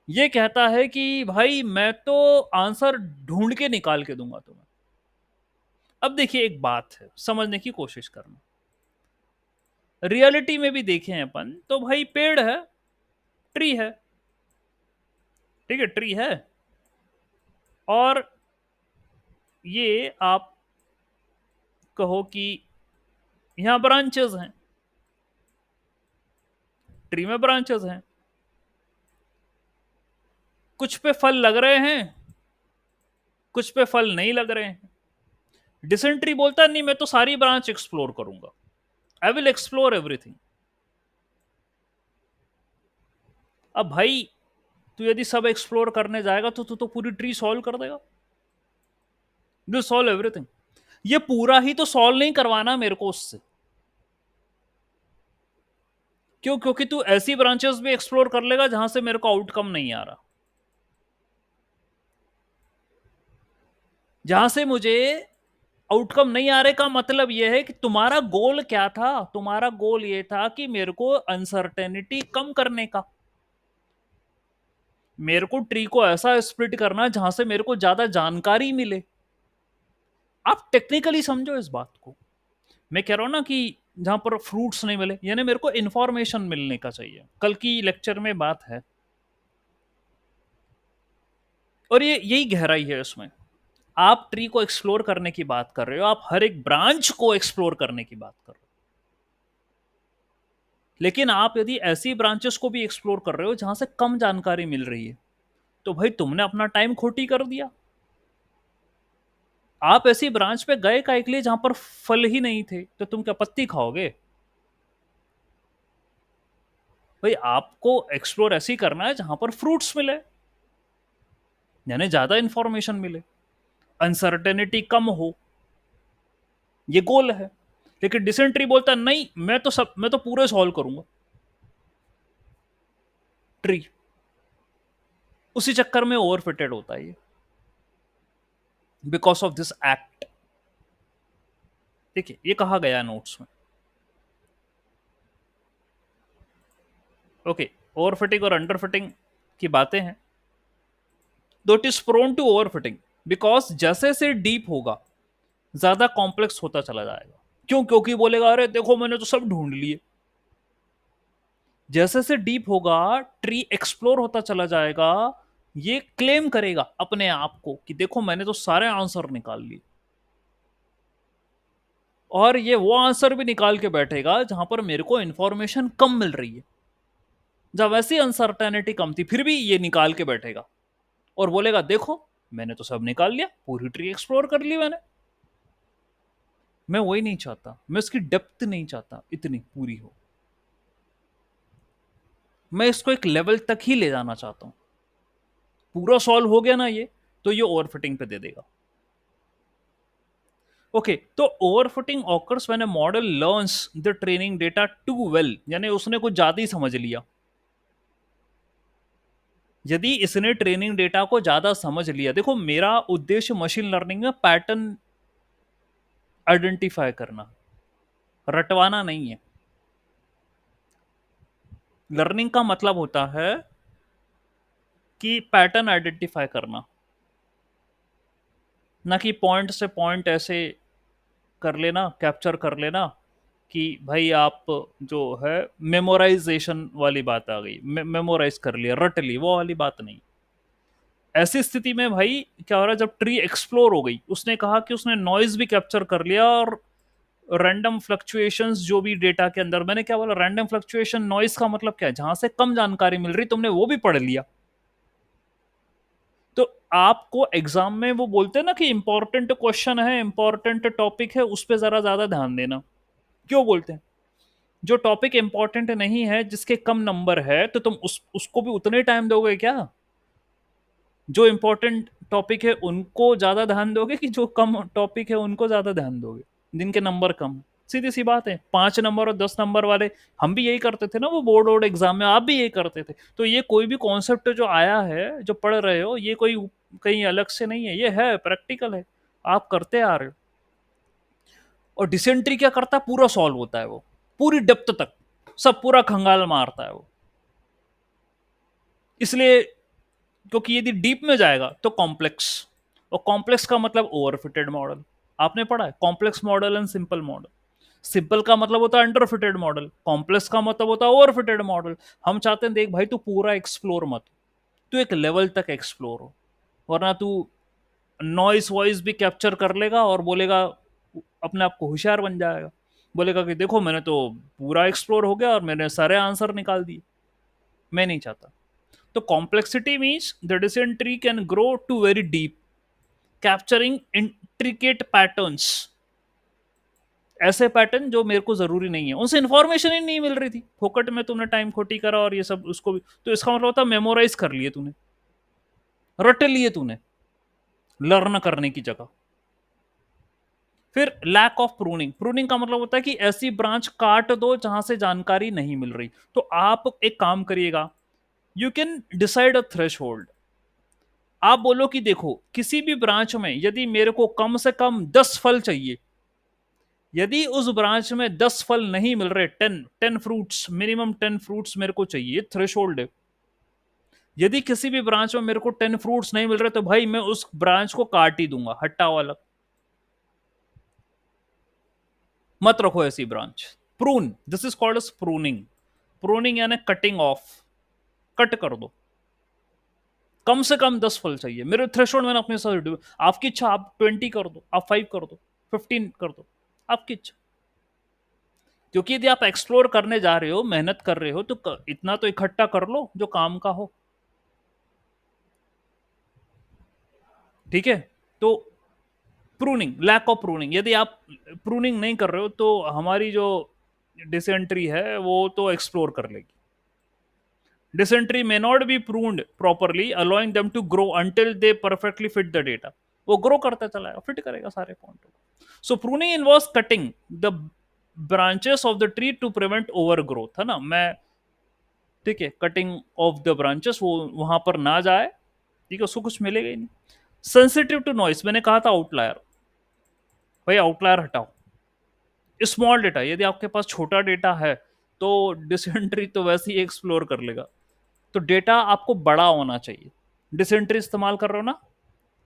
ये कहता है कि भाई मैं तो आंसर ढूंढ के निकाल के दूंगा तुम्हें। अब देखिए, एक बात है, समझने की कोशिश करना, रियलिटी में भी देखें अपन तो भाई पेड़ है, ट्री है, ठीक है, ट्री है, और ये आप कहो कि यहां ब्रांचेस हैं, ट्री में ब्रांचेस हैं, कुछ पे फल लग रहे हैं, कुछ पे फल नहीं लग रहे हैं। डिसेंट्री बोलता नहीं, मैं तो सारी ब्रांच एक्सप्लोर करूंगा, आई विल एक्सप्लोर एवरीथिंग। अब भाई तू यदि सब एक्सप्लोर करने जाएगा तो तू तो पूरी ट्री सॉल्व कर देगा, यू सॉल्व एवरीथिंग। ये पूरा ही तो सॉल्व नहीं करवाना मेरे को उससे। क्यों? क्योंकि तू ऐसी ब्रांचेस भी एक्सप्लोर कर लेगा जहां से मेरे को आउटकम नहीं आ रहा, जहां से मुझे आउटकम नहीं आ रहे का मतलब यह है कि तुम्हारा गोल क्या था? तुम्हारा गोल ये था कि मेरे को अनसर्टेनिटी कम करने का, मेरे को ट्री को ऐसा स्प्लिट करना जहां से मेरे को ज्यादा जानकारी मिले। आप टेक्निकली समझो इस बात को। मैं कह रहा हूं ना कि जहां पर फ्रूट्स नहीं मिले, यानी मेरे को इंफॉर्मेशन मिलने का चाहिए, कल की लेक्चर में बात है। और ये यही गहराई है इसमें। आप ट्री को एक्सप्लोर करने की बात कर रहे हो, आप हर एक ब्रांच को एक्सप्लोर करने की बात कर रहे हो, लेकिन आप यदि ऐसी ब्रांचेस को भी एक्सप्लोर कर रहे हो जहां से कम जानकारी मिल रही है, तो भाई तुमने अपना टाइम खोटी कर दिया। आप ऐसी ब्रांच पे गए काहे के लिए जहां पर फल ही नहीं थे, तो तुम क्या पत्ती खाओगे? भाई आपको एक्सप्लोर ऐसे ही करना है जहां पर फ्रूट्स मिले, यानी ज्यादा इंफॉर्मेशन मिले, अनसर्टेनिटी कम हो, ये गोल है। लेकिन डिसेंट्री बोलता है नहीं, मैं तो पूरे सॉल्व करूंगा ट्री। उसी चक्कर में ओवर फिटेड होता है ये, बिकॉज ऑफ दिस एक्ट। देखिए ये कहा गया नोट्स में। ओके, ओवर फिटिंग और अंडर फिटिंग की बातें हैं, तो it is prone to overfitting because जैसे से डीप होगा ज्यादा कॉम्प्लेक्स होता चला जाएगा। क्यों? क्योंकि बोलेगा अरे देखो मैंने तो सब ढूंढ लिए। जैसे से डीप होगा ट्री एक्सप्लोर होता चला जाएगा, ये क्लेम करेगा अपने आप को कि देखो मैंने तो सारे आंसर निकाल लिए। और ये वो आंसर भी निकाल के बैठेगा जहां पर मेरे को इंफॉर्मेशन कम मिल रही है, जब वैसी अनसर्टेनिटी कम थी फिर भी ये निकाल के बैठेगा और बोलेगा देखो मैंने तो सब निकाल लिया, पूरी ट्री एक्सप्लोर कर ली मैंने। मैं वही नहीं चाहता, मैं इसकी डेप्थ नहीं चाहता इतनी पूरी हो, मैं इसको एक लेवल तक ही ले जाना चाहता हूं। पूरा सॉल्व हो गया ना ये, तो ये ओवरफिटिंग पे दे देगा। ओके, तो overfitting occurs when a model learns the training data too well, यानी उसने कुछ ज्यादा ही समझ लिया। यदि इसने ट्रेनिंग डेटा को ज्यादा समझ लिया, देखो मेरा उद्देश्य मशीन लर्निंग में पैटर्न आइडेंटिफाई करना, रटवाना नहीं है। लर्निंग का मतलब होता है कि पैटर्न आइडेंटिफाई करना, ना कि पॉइंट से पॉइंट ऐसे कर लेना, कैप्चर कर लेना कि भाई आप जो है मेमोराइजेशन वाली बात आ गई, मेमोराइज कर लिया, रट ली, वो वाली बात नहीं। ऐसी स्थिति में भाई क्या हो रहा है, जब ट्री एक्सप्लोर हो गई, उसने कहा कि उसने नॉइज भी कैप्चर कर लिया और रैंडम फ्लक्चुएशंस जो भी डेटा के अंदर, मैंने क्या बोला, रैंडम फ्लक्चुएशन नॉइज का मतलब क्या है, जहां से कम जानकारी मिल रही तुमने वो भी पढ़ लिया। तो आपको एग्जाम में वो बोलते हैं ना कि इंपॉर्टेंट क्वेश्चन है, इंपॉर्टेंट टॉपिक है, उस पर जरा ज्यादा ध्यान देना। क्यों बोलते हैं? जो टॉपिक इंपॉर्टेंट नहीं है, जिसके कम नंबर है, तो तुम उसको भी उतने टाइम दोगे क्या? जो इंपॉर्टेंट टॉपिक है उनको ज्यादा ध्यान दोगे कि जो कम टॉपिक है उनको ज्यादा ध्यान दोगे, जिनके नंबर कम? सीधी सी बात है, 5 नंबर और 10 नंबर वाले, हम भी यही करते थे ना वो बोर्ड बोर्ड एग्जाम में, आप भी यही करते थे। तो ये कोई भी कॉन्सेप्ट जो आया है, जो पढ़ रहे हो, ये कोई कहीं अलग से नहीं है, ये है प्रैक्टिकल है, आप करते आ रहे हो। और डिसेंट्री क्या करता है, पूरा सॉल्व होता है वो, पूरी डेप्थ तक सब पूरा खंगाल मारता है वो। इसलिए, क्योंकि यदि डीप में जाएगा तो कॉम्प्लेक्स, और कॉम्प्लेक्स का मतलब ओवरफिटेड मॉडल। आपने पढ़ा है complex model and simple model. Simple का मतलब होता है अंडरफिटेड मॉडल, कॉम्प्लेक्स का मतलब होता है ओवरफिटेड मॉडल। हम चाहते हैं देख भाई तू पूरा एक्सप्लोर मत, तू एक लेवल तक एक्सप्लोर हो, वरना तू नॉइस वॉइस भी कैप्चर कर लेगा और बोलेगा, अपने आप को होशियार बन जाएगा, बोलेगा कि देखो मैंने तो पूरा एक्सप्लोर हो गया और मैंने सारे आंसर निकाल दिए। मैं नहीं चाहता। तो complexity means the decision tree can grow to very deep, capturing intricate patterns ऐसे पैटर्न जो मेरे को जरूरी नहीं है, उनसे इन्फॉर्मेशन ही नहीं मिल रही थी, फोकट में तुमने टाइम खोटी करा और ये सब उसको भी, तो इसका मतलब होता है मेमोराइज कर लिए तूने, रट लिए तूने लर्न करने की जगह। फिर लैक ऑफ प्रूनिंग, प्रूनिंग का मतलब होता है कि ऐसी ब्रांच काट दो जहां से जानकारी नहीं मिल रही। तो आप एक काम करिएगा, you can decide a threshold. आप बोलो कि देखो किसी भी ब्रांच में यदि मेरे को कम से कम 10 फल चाहिए, यदि उस ब्रांच में 10 फल नहीं मिल रहे, 10 फ्रूट्स, मिनिमम 10 फ्रूट्स मेरे को चाहिए, थ्रेश होल्ड है। यदि किसी भी ब्रांच में मेरे को 10 फ्रूट्स नहीं मिल रहे, तो भाई मैं उस ब्रांच को काट ही दूंगा, हटाओ अलग, मत रखो ऐसी branch. Prune, this is called as pruning. Pruning यानी कटिंग ऑफ, कट कर दो। कम से कम 10 फल चाहिए मेरे थ्रेशोल्ड, मैंने अपने साथ, आपकी इच्छा, आप 20 कर दो, आप 5 कर दो, 15 कर दो, आपकी इच्छा। क्योंकि यदि आप एक्सप्लोर करने जा रहे हो, मेहनत कर रहे हो, तो इतना तो इकट्ठा कर लो जो काम का हो। ठीक है, तो प्रूनिंग, लैक ऑफ प्रूनिंग, यदि आप प्रूनिंग नहीं कर रहे हो तो हमारी जो डिसेंट्री है वो तो एक्सप्लोर कर लेगी। Dysentery may not be pruned properly, allowing them to grow until they perfectly fit the data. वो ग्रो करता चला जाएगा, फिट करेगा सारे पॉइंट को। So pruning involves cutting the branches of the tree to prevent over growth, है ना। मैं, ठीक है, कटिंग ऑफ द ब्रांचेस, वो वहां पर ना जाए, ठीक है, उसको कुछ मिलेगा ही नहीं। सेंसिटिव टू नॉइस, मैंने कहा था आउटलायर, भाई आउटलायर हटाओ। स्मॉल डेटा, यदि आपके पास छोटा डेटा है तो डिसेंट्री तो वैसे ही एक्सप्लोर कर लेगा। तो डेटा आपको बड़ा होना चाहिए। डिसेंट्री इस्तेमाल कर रहे हो ना,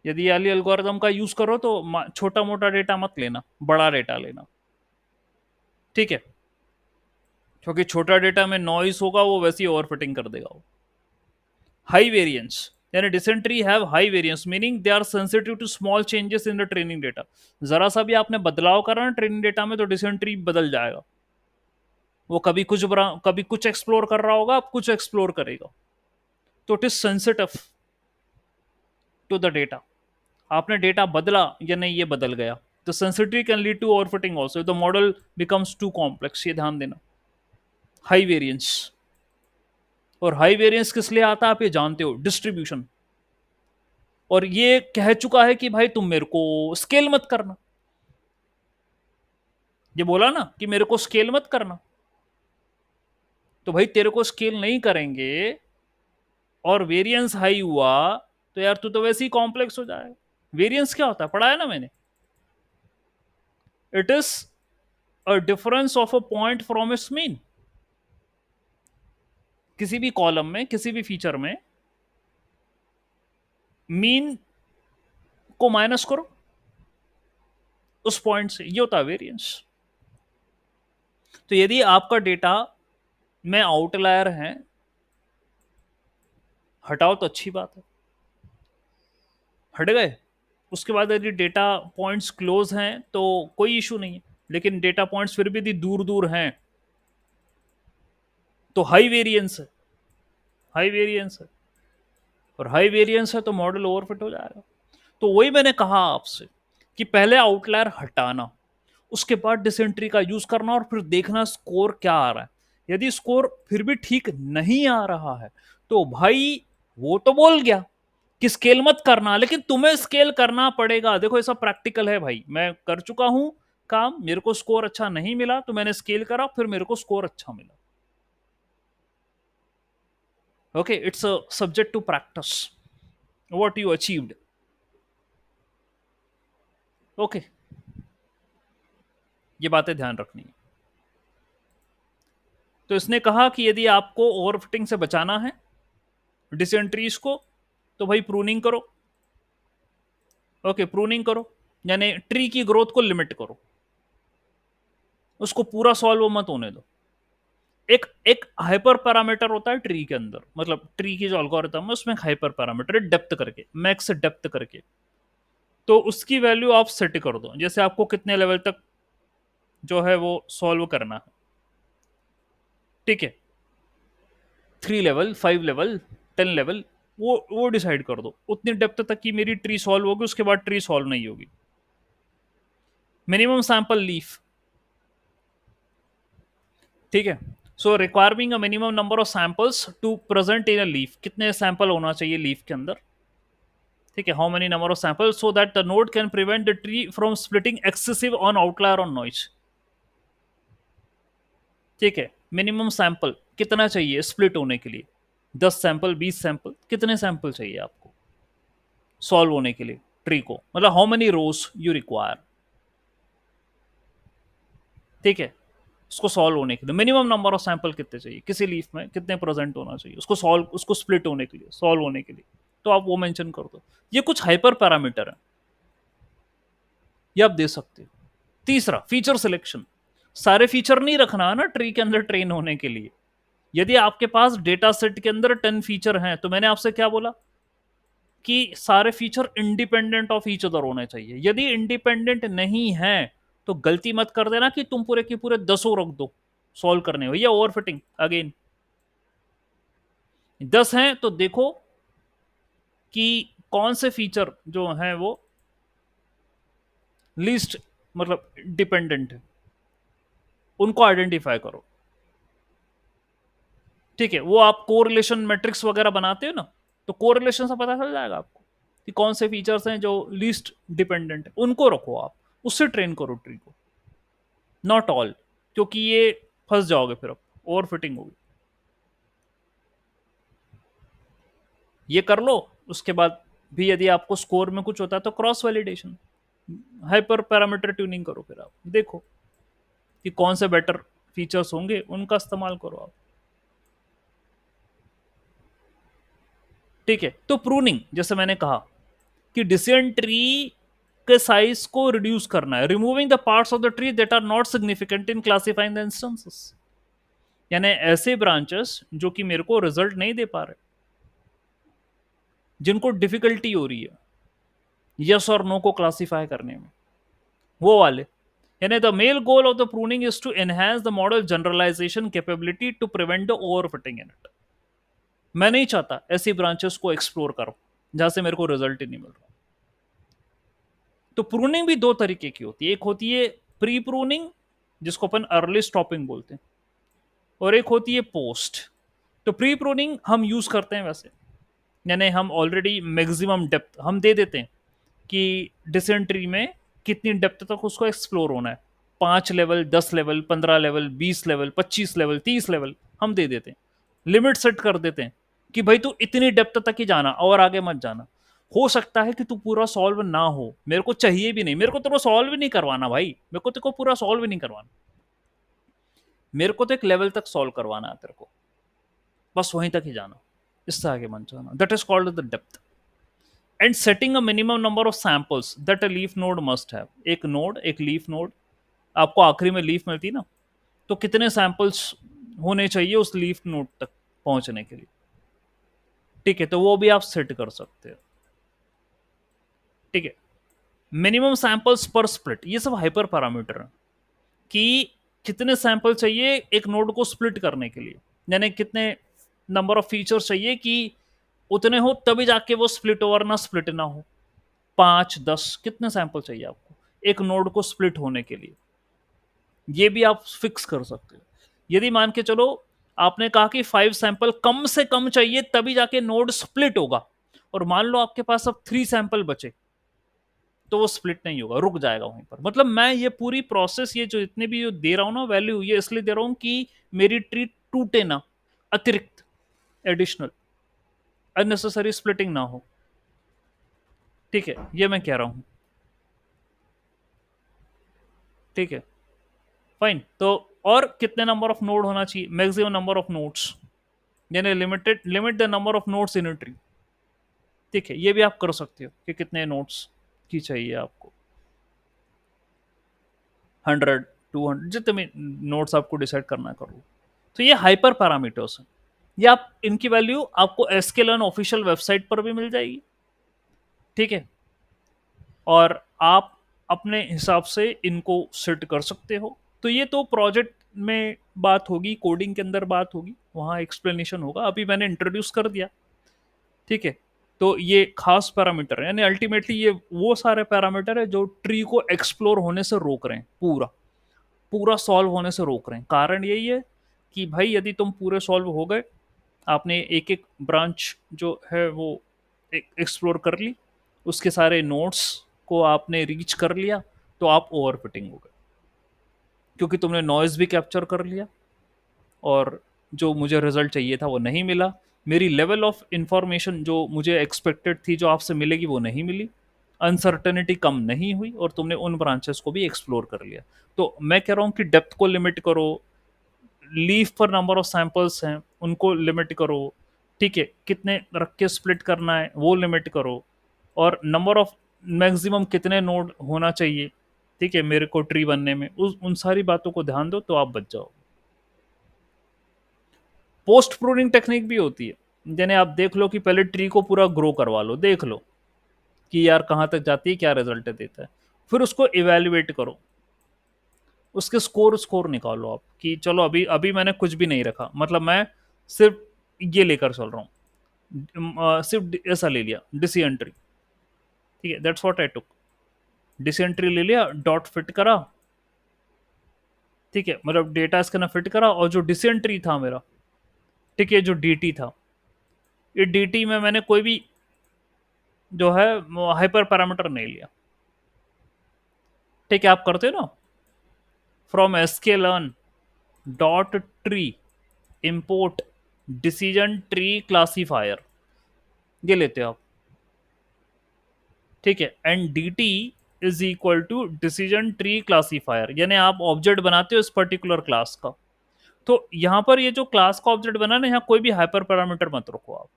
यदि अली एल्गोरिदम का यूज करो तो छोटा मोटा डेटा मत लेना, बड़ा डेटा लेना, ठीक है, क्योंकि छोटा डेटा में नॉइस होगा, वो वैसे ही ओवरफिटिंग कर देगा वो। हाई वेरिएंस, यानी decision trees have high variance, meaning they are sensitive to small changes in the training data. जरा सा भी आपने बदलाव करा ना ट्रेनिंग डेटा में, तो डिसेंट्री बदल जाएगा। वो कभी कुछ एक्सप्लोर कर रहा होगा, अब कुछ एक्सप्लोर करेगा। तो it is sensitive to the data. आपने डेटा बदला या नहीं, ये बदल गया, तो sensitivity can lead to overfitting also, the model becomes too complex, ये ध्यान देना। हाई वेरिएंस, और हाई वेरिएंस किस लिए आता है आप ये जानते हो, डिस्ट्रीब्यूशन। और ये कह चुका है कि भाई तुम मेरे को स्केल मत करना, ये बोला ना कि मेरे को स्केल मत करना, तो भाई तेरे को स्केल नहीं करेंगे और वेरिएंस हाई हुआ, तो यार तू तो वैसे ही कॉम्प्लेक्स हो जाएगा। वेरिएंस क्या होता है, पढ़ाया ना मैंने, it is a difference of a point from its mean. किसी भी कॉलम में, किसी भी फीचर में मीन को माइनस करो उस पॉइंट से, ये होता है वेरिएंस। तो यदि आपका डेटा में आउटलायर है, हटाओ तो अच्छी बात है, हट गए। उसके बाद यदि डेटा पॉइंट्स क्लोज हैं तो कोई इशू नहीं है, लेकिन डेटा पॉइंट्स फिर भी यदि दूर दूर हैं तो हाई वेरिएंस है, हाई वेरिएंस है, और हाई वेरिएंस है तो मॉडल ओवरफिट हो जाएगा। तो वही मैंने कहा आपसे कि पहले आउटलायर हटाना, उसके बाद डिसेंट्री का यूज करना, और फिर देखना स्कोर क्या आ रहा है। यदि स्कोर फिर भी ठीक नहीं आ रहा है तो भाई वो तो बोल गया कि स्केल मत करना, लेकिन तुम्हें स्केल करना पड़ेगा। देखो ये सब प्रैक्टिकल है भाई, मैं कर चुका हूं काम, मेरे को स्कोर अच्छा नहीं मिला तो मैंने स्केल करा, फिर मेरे को स्कोर अच्छा मिला। Okay, it's a subject to practice what you achieved. Okay, ये बातें ध्यान रखनी है। तो इसने कहा कि यदि आपको ओवरफिटिंग से बचाना है, डिसेंट्रीज को, तो भाई प्रूनिंग करो। ओके, प्रूनिंग करो यानी ट्री की ग्रोथ को लिमिट करो, उसको पूरा सॉल्व मत होने दो। एक एक हाइपर पैरामीटर होता है ट्री के अंदर, मतलब ट्री की जो एल्गोरिथम है उसमें हाइपर पैरामीटर है, डेप्थ करके, मैक्स डेप्थ करके। तो उसकी वैल्यू आप सेट कर दो, जैसे आपको कितने लेवल तक जो है वो सॉल्व करना है, ठीक है, 3 लेवल, 5 लेवल, 10 लेवल, वो डिसाइड कर दो, उतनी डेप्थ तक की मेरी ट्री सॉल्व होगी, उसके बाद ट्री सॉल्व नहीं होगी। मिनिमम सैंपल लीफ, ठीक है। So requiring a minimum number of samples to present in a leaf, कितने सैंपल होना चाहिए लीफ के अंदर? ठीक है, how many number of sample so that the node can prevent the tree from splitting excessive on outlier on noise. ठीक है, minimum sample कितना चाहिए स्प्लिट होने के लिए? 10 सैंपल, 20 सैंपल, कितने सैंपल चाहिए आपको सॉल्व होने के लिए ट्री को, मतलब how many rows you require? ठीक है, उसको सॉल्व होने के लिए मिनिमम नंबर ऑफ सैंपल कितने चाहिए, किसी लीफ में कितने प्रेजेंट होना चाहिए उसको सॉल्व, उसको स्प्लिट होने के लिए, सॉल्व होने के लिए, तो आप वो मेंशन कर दो। ये कुछ हाइपर पैरामीटर है, ये आप दे सकते हो। तीसरा, फीचर सिलेक्शन। सारे फीचर नहीं रखना है ना ट्री के अंदर ट्रेन होने के लिए। यदि आपके पास डेटा सेट के अंदर 10 फीचर हैं, तो मैंने आपसे क्या बोला कि सारे feature independent of each other होने चाहिए। यदि इंडिपेंडेंट नहीं है तो गलती मत कर देना कि तुम पूरे के पूरे 10 रख दो सॉल्व करने हो, या ओवरफिटिंग अगेन। 10 हैं तो देखो कि कौन से फीचर जो हैं वो लीस्ट मतलब डिपेंडेंट है, उनको आइडेंटिफाई करो। ठीक है, वो आप कोरिलेशन मैट्रिक्स वगैरह बनाते हो ना, तो कोरिलेशन से पता चल जाएगा आपको कि कौन से फीचर्स हैं जो लीस्ट डिपेंडेंट है, उनको रखो आप, उससे ट्रेन करो ट्री को, नॉट ऑल, क्योंकि ये फंस जाओगे फिर, अब ओवर फिटिंग होगी। ये कर लो। उसके बाद भी यदि आपको स्कोर में कुछ होता है तो cross validation, hyper parameter tuning करो, फिर आप देखो कि कौन से बेटर फीचर्स होंगे, उनका इस्तेमाल करो आप। ठीक है, तो प्रूनिंग जैसे मैंने कहा कि डिसीजन ट्री के साइज को रिड्यूस करना है, removing the parts of the tree that are not significant in classifying the instances, यानी ऐसे ब्रांचेस जो कि मेरे को रिजल्ट नहीं दे पा रहे, जिनको डिफिकल्टी हो रही है यस और नो को क्लासिफाई करने में, वो वाले। यानी the main goal of the pruning is to enhance the model generalization capability to prevent the overfitting in it. मैं नहीं चाहता ऐसी ब्रांचेस को एक्सप्लोर करो जहां से मेरे को रिजल्ट ही नहीं मिल रहा। तो प्रूनिंग भी दो तरीके की होती है, एक होती है प्री प्रूनिंग जिसको अपन अर्ली स्टॉपिंग बोलते हैं, और एक होती है पोस्ट। तो प्री प्रूनिंग हम यूज करते हैं वैसे, यानी हम ऑलरेडी मैक्सिमम डेप्थ हम दे देते हैं कि डिसेंट्री में कितनी डेप्थ तक उसको एक्सप्लोर होना है, 5 level, 10 level, 15 level, 20 level, 25 level, 30 level हम दे देते हैं, लिमिट सेट कर देते हैं कि भाई तू इतनी डेप्थ तक ही जाना और आगे मत जाना। हो सकता है कि तू पूरा सॉल्व ना हो, मेरे को चाहिए भी नहीं, मेरे को तेरे को सॉल्व भी नहीं करवाना भाई, मेरे को तेरे को पूरा सॉल्व भी नहीं करवाना, मेरे को तो एक लेवल तक सॉल्व करवाना है तेरे को, बस वहीं तक ही जाना, इससे आगे मत जाना। That is called the depth. And setting a minimum number of samples that a leaf node must have. एक नोड, एक लीफ नोड, आपको आखिरी में लीफ मिलती है ना, तो कितने सैंपल्स होने चाहिए उस लीफ नोड तक पहुंचने के लिए। ठीक है, तो वो भी आप सेट कर सकते हो। ठीक है, मिनिमम सैंपल्स पर स्प्लिट, ये सब हाइपर पैरामीटर है कि कितने सैंपल चाहिए एक नोड को स्प्लिट करने के लिए, यानी कितने नंबर ऑफ फीचर्स चाहिए कि उतने हो तभी जाके वो स्प्लिट ओवर ना स्प्लिट ना हो। 5, 10, कितने सैंपल चाहिए आपको एक नोड को स्प्लिट होने के लिए, ये भी आप फिक्स कर सकते हो। यदि मान के चलो आपने कहा कि 5 सैंपल कम से कम चाहिए तभी जाके नोड स्प्लिट होगा, और मान लो आपके पास अब 3 सैंपल बचे, तो वो स्प्लिट नहीं होगा, रुक जाएगा वहीं पर। मतलब मैं ये पूरी प्रोसेस, ये जो इतने भी दे रहा हूं ना वैल्यू, ये इसलिए दे रहा हूं कि मेरी ट्री टूटे ना, अतिरिक्त, एडिशनल, अननेसेसरी स्प्लिटिंग ना हो। ठीक है, ये मैं कह रहा हूं। ठीक है, फाइन। तो और कितने नंबर ऑफ नोड होना चाहिए, मैक्सिमम नंबर ऑफ नोड्स, यानी limit the number of nodes in tree. ठीक है, ये भी आप कर सकते हो कि कितने नोड्स की चाहिए आपको, 100, 200, जितने नोड्स आपको डिसाइड करना करो। तो ये हाइपर पैरामीटर्स हैं, ये आप इनकी वैल्यू आपको एसकेलर्न ऑफिशियल वेबसाइट पर भी मिल जाएगी। ठीक है, और आप अपने हिसाब से इनको सेट कर सकते हो। तो ये तो प्रोजेक्ट में बात होगी, कोडिंग के अंदर बात होगी, वहाँ एक्सप्लेनेशन होगा, अभी मैंने इंट्रोड्यूस कर दिया। ठीक है, तो ये खास पैरामीटर है, यानी अल्टीमेटली ये वो सारे पैरामीटर है जो ट्री को एक्सप्लोर होने से रोक रहे हैं, पूरा पूरा सॉल्व होने से रोक रहे हैं। कारण यही है कि भाई यदि तुम पूरे सॉल्व हो गए, आपने एक एक ब्रांच जो है वो एक्सप्लोर कर ली, उसके सारे नोट्स को आपने रीच कर लिया, तो आप ओवर फिटिंग हो गए, क्योंकि तुमने नॉइज भी कैप्चर कर लिया, और जो मुझे रिजल्ट चाहिए था वो नहीं मिला। मेरी लेवल ऑफ इंफॉर्मेशन जो मुझे एक्सपेक्टेड थी जो आपसे मिलेगी वो नहीं मिली, अनसर्टेनिटी कम नहीं हुई, और तुमने उन ब्रांचेस को भी एक्सप्लोर कर लिया। तो मैं कह रहा हूँ कि डेप्थ को लिमिट करो, लीव पर नंबर ऑफ सैंपल्स हैं उनको लिमिट करो, ठीक है, कितने रख के स्प्लिट करना है वो लिमिट करो, और नंबर ऑफ मैक्सिमम कितने नोड होना चाहिए, ठीक है, मेरे को ट्री बनने में, उन सारी बातों को ध्यान दो तो आप बच जाओ। पोस्ट प्रूनिंग टेक्निक भी होती है, यानी आप देख लो कि पहले ट्री को पूरा ग्रो करवा लो, देख लो कि यार कहाँ तक जाती है, क्या रिजल्ट देता है, फिर उसको इवेल्युएट करो, उसके स्कोर निकालो आप कि चलो अभी अभी मैंने कुछ भी नहीं रखा, मतलब मैं सिर्फ ये लेकर चल रहा हूँ, सिर्फ ऐसा ले लिया डिसीएंट्री, ठीक है, दैट्स व्हाट आई टुक, डिसीएंट्री ले लिया, डॉट फिट करा, ठीक है, मतलब डेटा इसके ना फिट करा, और जो डिसीएंट्री था मेरा, ठीक है, जो डीटी था, ये डीटी में मैंने कोई भी जो है हाइपर पैरामीटर नहीं लिया, ठीक है, आप करते हो ना, from sklearn dot tree import decision tree classifier, ये लेते हो आप, ठीक है, and D T is equal to decision tree classifier, यानी आप ऑब्जेक्ट बनाते हो इस पर्टिकुलर क्लास का। तो यहां पर ये जो क्लास का ऑब्जेक्ट बना ना, यहाँ कोई भी हाइपर पैरामीटर मत रखो आप,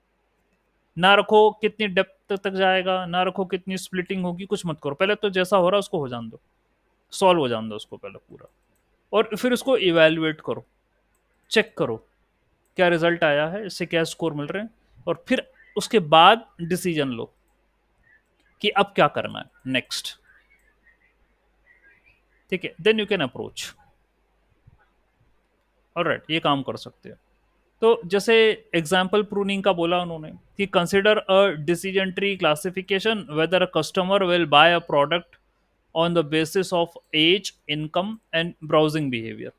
ना रखो कितनी डेप्थ तक जाएगा, ना रखो कितनी स्प्लिटिंग होगी, कुछ मत करो, पहले तो जैसा हो रहा है उसको हो जान दो, सॉल्व हो जान दो उसको पहले पूरा, और फिर उसको इवेल्युएट करो, चेक करो क्या रिजल्ट आया है, इससे क्या स्कोर मिल रहे हैं, और फिर उसके बाद डिसीजन लो कि अब क्या करना है नेक्स्ट, ठीक है, then you can approach. Alright, ये काम कर सकते हो। तो जैसे एग्जाम्पल प्रूनिंग का बोला उन्होंने कि consider a decision tree classification whether a customer will buy a product on the basis of age, income and browsing behaviour,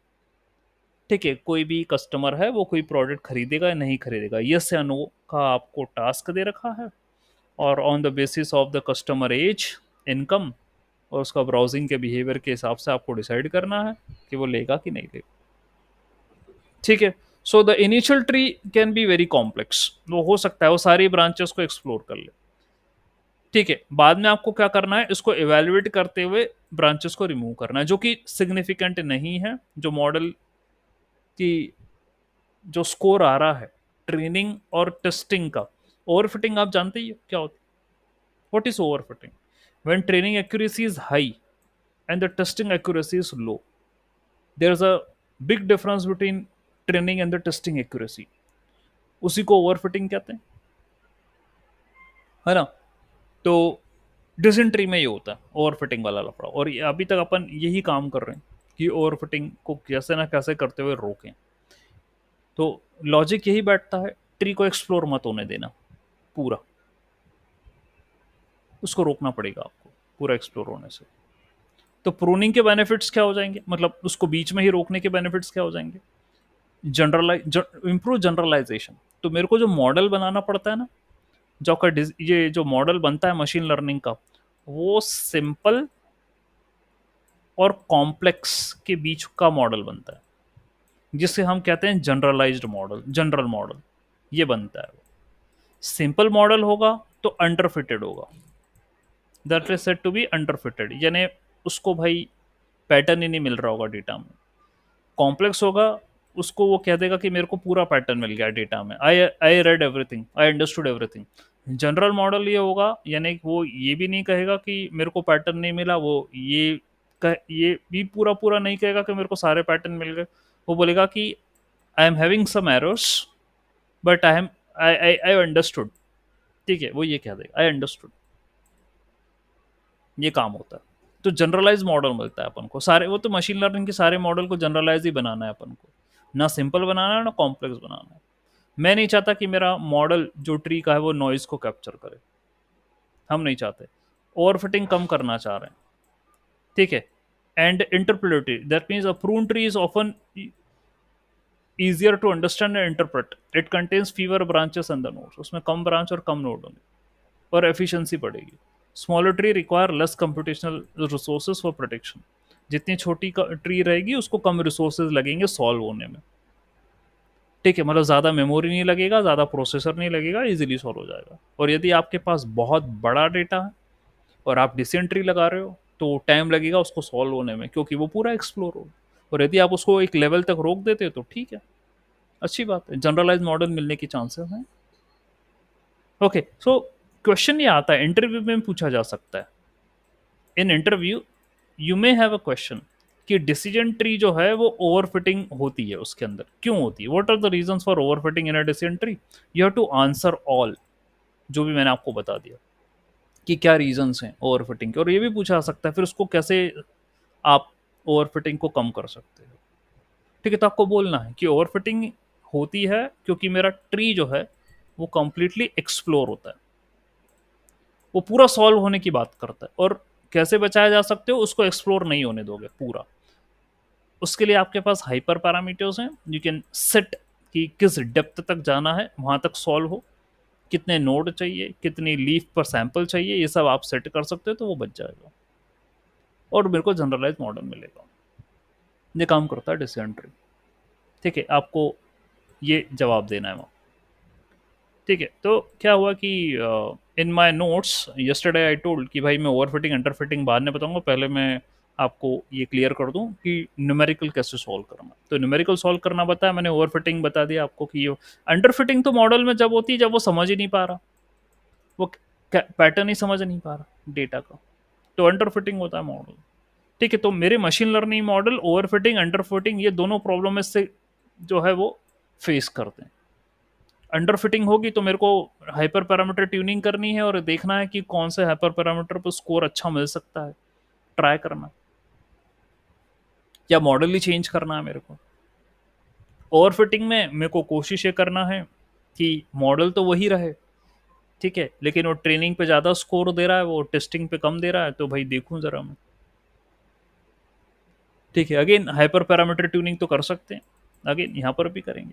ठीक है, कोई भी कस्टमर है वो कोई प्रोडक्ट खरीदेगा या नहीं खरीदेगा, यस या नो का आपको टास्क दे रखा है, और on the basis of the customer age, income और उसका ब्राउजिंग के बिहेवियर के हिसाब से आपको डिसाइड करना है कि वो लेगा कि नहीं लेगा, ठीक है। So the initial tree can be very complex, वो हो सकता है वो सारी ब्रांचेस को एक्सप्लोर कर ले, ठीक है, बाद में आपको क्या करना है, इसको इवेल्युएट करते हुए ब्रांचेस को रिमूव करना है जो कि सिग्निफिकेंट नहीं है, जो मॉडल की जो स्कोर आ रहा है ट्रेनिंग और टेस्टिंग का। ओवरफिटिंग आप जानते ही हो क्या होता है, what is overfitting, when training accuracy is high and the testing accuracy is low, there is a big difference between training and the testing accuracy, उसी को ओवरफिटिंग कहते हैं, है ना। तो डिसेंट्री में ये होता है ओवरफिटिंग वाला लफड़ा, और ये अभी तक अपन यही काम कर रहे हैं कि ओवरफिटिंग को कैसे ना कैसे करते हुए रोकें। तो लॉजिक यही बैठता है, ट्री को एक्सप्लोर मत होने देना पूरा, उसको रोकना पड़ेगा आपको पूरा एक्सप्लोर होने से। तो प्रूनिंग के बेनिफिट्स क्या हो जाएंगे, मतलब उसको बीच में ही रोकने के बेनिफिट्स क्या हो जाएंगे, जनरलाइज इम्प्रूव जनरलाइजेशन, तो मेरे को जो मॉडल बनाना पड़ता है ना, जो आपका ये जो मॉडल बनता है मशीन लर्निंग का, वो सिंपल और कॉम्प्लेक्स के बीच का मॉडल बनता है, जिसे हम कहते हैं जनरलाइज्ड मॉडल, जनरल मॉडल ये बनता है। सिंपल मॉडल होगा तो अंडरफिटेड होगा, that is said to be underfitted, यानी उसको भाई पैटर्न ही नहीं मिल रहा होगा डेटा में। कॉम्प्लेक्स होगा, उसको वो कह देगा कि मेरे को पूरा पैटर्न मिल गया डेटा में, I I read everything, I understood everything. General model ये होगा, यानी वो ये भी नहीं कहेगा कि मेरे को पैटर्न नहीं मिला, वो ये भी पूरा पूरा नहीं कहेगा कि मेरे को सारे पैटर्न मिल गए, वो बोलेगा कि I am having some errors but I understood, ठीक है, वो ये कह देगा आई अंडरस्टूड, ये काम होता है। तो जनरलाइज मॉडल मिलता है अपन को, सारे वो तो मशीन लर्निंग के सारे मॉडल को जनरलाइज ही बनाना है अपन को, ना सिंपल बनाना है ना कॉम्प्लेक्स बनाना है। मैं नहीं चाहता कि मेरा मॉडल जो ट्री का है वो नॉइज को कैप्चर करे, हम नहीं चाहते, ओवरफिटिंग कम करना चाह रहे हैं, ठीक है। And interpretive, that means a prune tree is often easier to understand and interpret, it contains fewer branches and the nodes, उसमें कम ब्रांच और कम नोड होंगे, और एफिशिएंसी बढ़ेगी। Smaller tree require less computational resources for protection, जितनी छोटी tree रहेगी उसको कम रिसोर्सेज लगेंगे सॉल्व होने में। ठीक है, मतलब ज़्यादा मेमोरी नहीं लगेगा, ज़्यादा प्रोसेसर नहीं लगेगा, इजीली सॉल्व हो जाएगा। और यदि आपके पास बहुत बड़ा डेटा है और आप डिसेंट ट्री लगा रहे हो तो टाइम लगेगा उसको सॉल्व होने में, क्योंकि वो पूरा एक्सप्लोर हो। और यदि आप उसको एक लेवल तक रोक देते हो तो ठीक है, अच्छी बात है, जनरलाइज मॉडल मिलने की चांसेस हैं। ओके, सो क्वेश्चन ये आता है, इंटरव्यू में पूछा जा सकता है। In interview you may have a question कि डिसीजन ट्री जो है वो ओवरफिटिंग होती है, उसके अंदर क्यों होती है, what are the reasons for overfitting in a decision tree. You have to answer all, जो भी मैंने आपको बता दिया कि क्या रीजंस हैं ओवरफिटिंग के, और ये भी पूछा जा सकता है फिर उसको कैसे आप ओवरफिटिंग को कम कर सकते हो। ठीक है, तो आपको बोलना है कि ओवरफिटिंग होती है क्योंकि मेरा ट्री जो है वो कंप्लीटली एक्सप्लोर होता है, वो पूरा सॉल्व होने की बात करता है, और कैसे बचाया जा सकते हो, उसको एक्सप्लोर नहीं होने दोगे पूरा। उसके लिए आपके पास हाइपर पैरामीटर्स हैं, यू कैन सेट कि किस डेप्थ तक जाना है, वहां तक सॉल्व हो, कितने नोड चाहिए, कितनी लीफ पर सैंपल चाहिए, ये सब आप सेट कर सकते हो, तो वो बच जाएगा और मेरे को जनरलाइज मॉडल मिलेगा। ये काम करता है डिसीजन ट्री। ठीक है, आपको ये जवाब देना है वहाँ। ठीक है, तो क्या हुआ कि in my notes yesterday I told कि भाई मैं ओवरफिटिंग अंडर फिटिंग बाद में बताऊंगा, पहले मैं आपको ये क्लियर कर दूं कि न्यूमेरिकल कैसे सॉल्व करना। तो न्यूमेरिकल सॉल्व करना बताया मैंने, ओवरफिटिंग बता दिया आपको कि ये अंडर फिटिंग तो मॉडल में जब होती है जब वो समझ ही नहीं पा रहा, वो पैटर्न ही समझ नहीं पा रहा डेटा का, तो अंडर फिटिंग होता है मॉडल। ठीक है, तो मेरे machine learning model over fitting under fitting ये दोनों प्रॉब्लम से जो है वो फेस करते हैं। अंडर फिटिंग होगी तो मेरे को हाइपर पैरामीटर ट्यूनिंग करनी है और देखना है कि कौन से हाइपर पैरामीटर पर स्कोर अच्छा मिल सकता है, ट्राई करना, या मॉडल ही चेंज करना है मेरे को। ओवर फिटिंग में मेरे को कोशिश ये करना है कि मॉडल तो वही रहे, ठीक है, लेकिन वो ट्रेनिंग पे ज़्यादा स्कोर दे रहा है, वो टेस्टिंग पे कम दे रहा है, तो भाई देखूं ज़रा मैं। ठीक है, अगेन हाइपर पैरामीटर ट्यूनिंग तो कर सकते हैं, अगेन यहाँ पर भी करेंगे,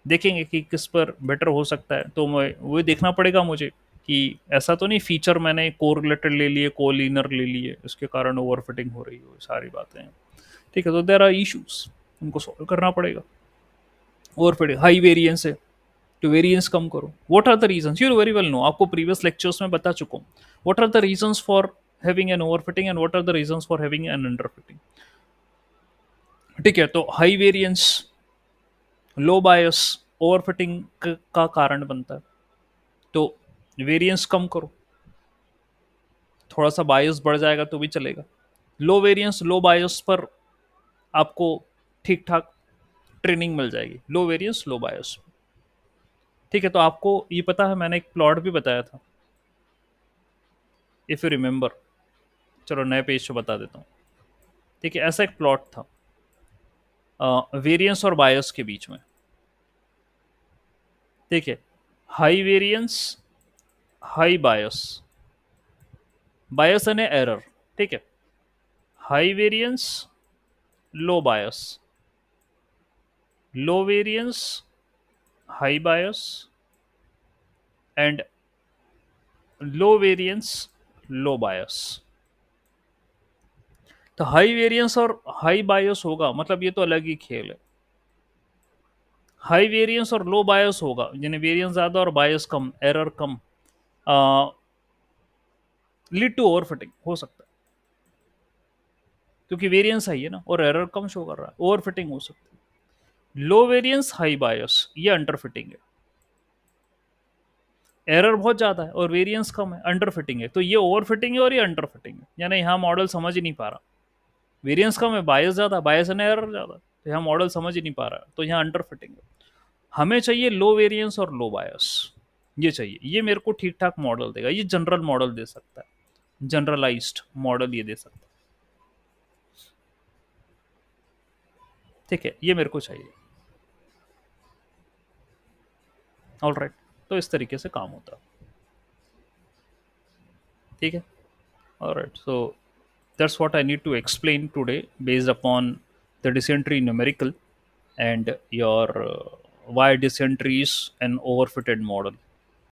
देखेंगे कि किस पर बेटर हो सकता है। तो मैं वो देखना पड़ेगा मुझे कि ऐसा तो नहीं फीचर मैंने को रिलेटेड ले लिए, को लीनर ले लिए, इसके कारण ओवर फिटिंग हो रही हो, सारी बातें हैं। ठीक है, तो देर आर इशूज, उनको सॉल्व करना पड़ेगा। ओवर फिटिंग हाई वेरियंस है तो वेरियंस कम करो। What are the reasons, you very well know, आपको प्रीवियस लेक्चर्स में बता चुका हूँ। What are the reasons for having an overfitting and what are the reasons for having an underfitting. ठीक है, तो high variance, low bias overfitting का कारण बनता है, तो वेरिएंस कम करो, थोड़ा सा बायस बढ़ जाएगा तो भी चलेगा। लो वेरिएंस लो बायस पर आपको ठीक ठाक ट्रेनिंग मिल जाएगी, लो वेरिएंस लो बायस। ठीक है, तो आपको ये पता है मैंने एक प्लॉट भी बताया था, इफ यू रिमेंबर, चलो नए पेज पे बता देता हूँ। ठीक है, ऐसा एक प्लॉट था वेरिएंस और बायस के बीच में। ठीक है, high variance high bias, bias यानी एरर। ठीक है, high variance low bias, low variance high bias, and low variance low bias. तो हाई वेरिएंस और हाई बायस होगा मतलब ये तो अलग ही खेल है। हाई वेरिएंस और लो बायस होगा, यानी वेरिएंस ज्यादा और बायस कम, एरर कम, लीड टू ओवरफिटिंग हो सकता है, क्योंकि वेरिएंस हाई है ना और एरर कम शो कर रहा है, ओवरफिटिंग हो सकती है। लो वेरिएंस हाई बायस ये अंडर फिटिंग है, एरर बहुत ज्यादा है और वेरिएंस कम है, अंडर फिटिंग है। तो ये ओवर फिटिंग है और ये अंडर फिटिंग है, यानी यहाँ मॉडल समझ ही नहीं पा रहा, वेरिएंस कम है, बायस ज्यादा, बायस है ना एरर ज्यादा, तो यहाँ मॉडल समझ ही नहीं पा रहा है, तो यहाँ अंडर फिटिंग है। हमें चाहिए लो वेरिएंस और लो बायस, ये चाहिए, ये मेरे को ठीक ठाक मॉडल देगा, ये जनरल मॉडल दे सकता है, जनरलाइज्ड मॉडल ये दे सकता है। ठीक है, ये मेरे को चाहिए। ऑल राइट, तो इस तरीके से काम होता है। ठीक है, all right, so that's what I need to explain today based upon the decision tree numerical. and your why dysentery is an overfitted model.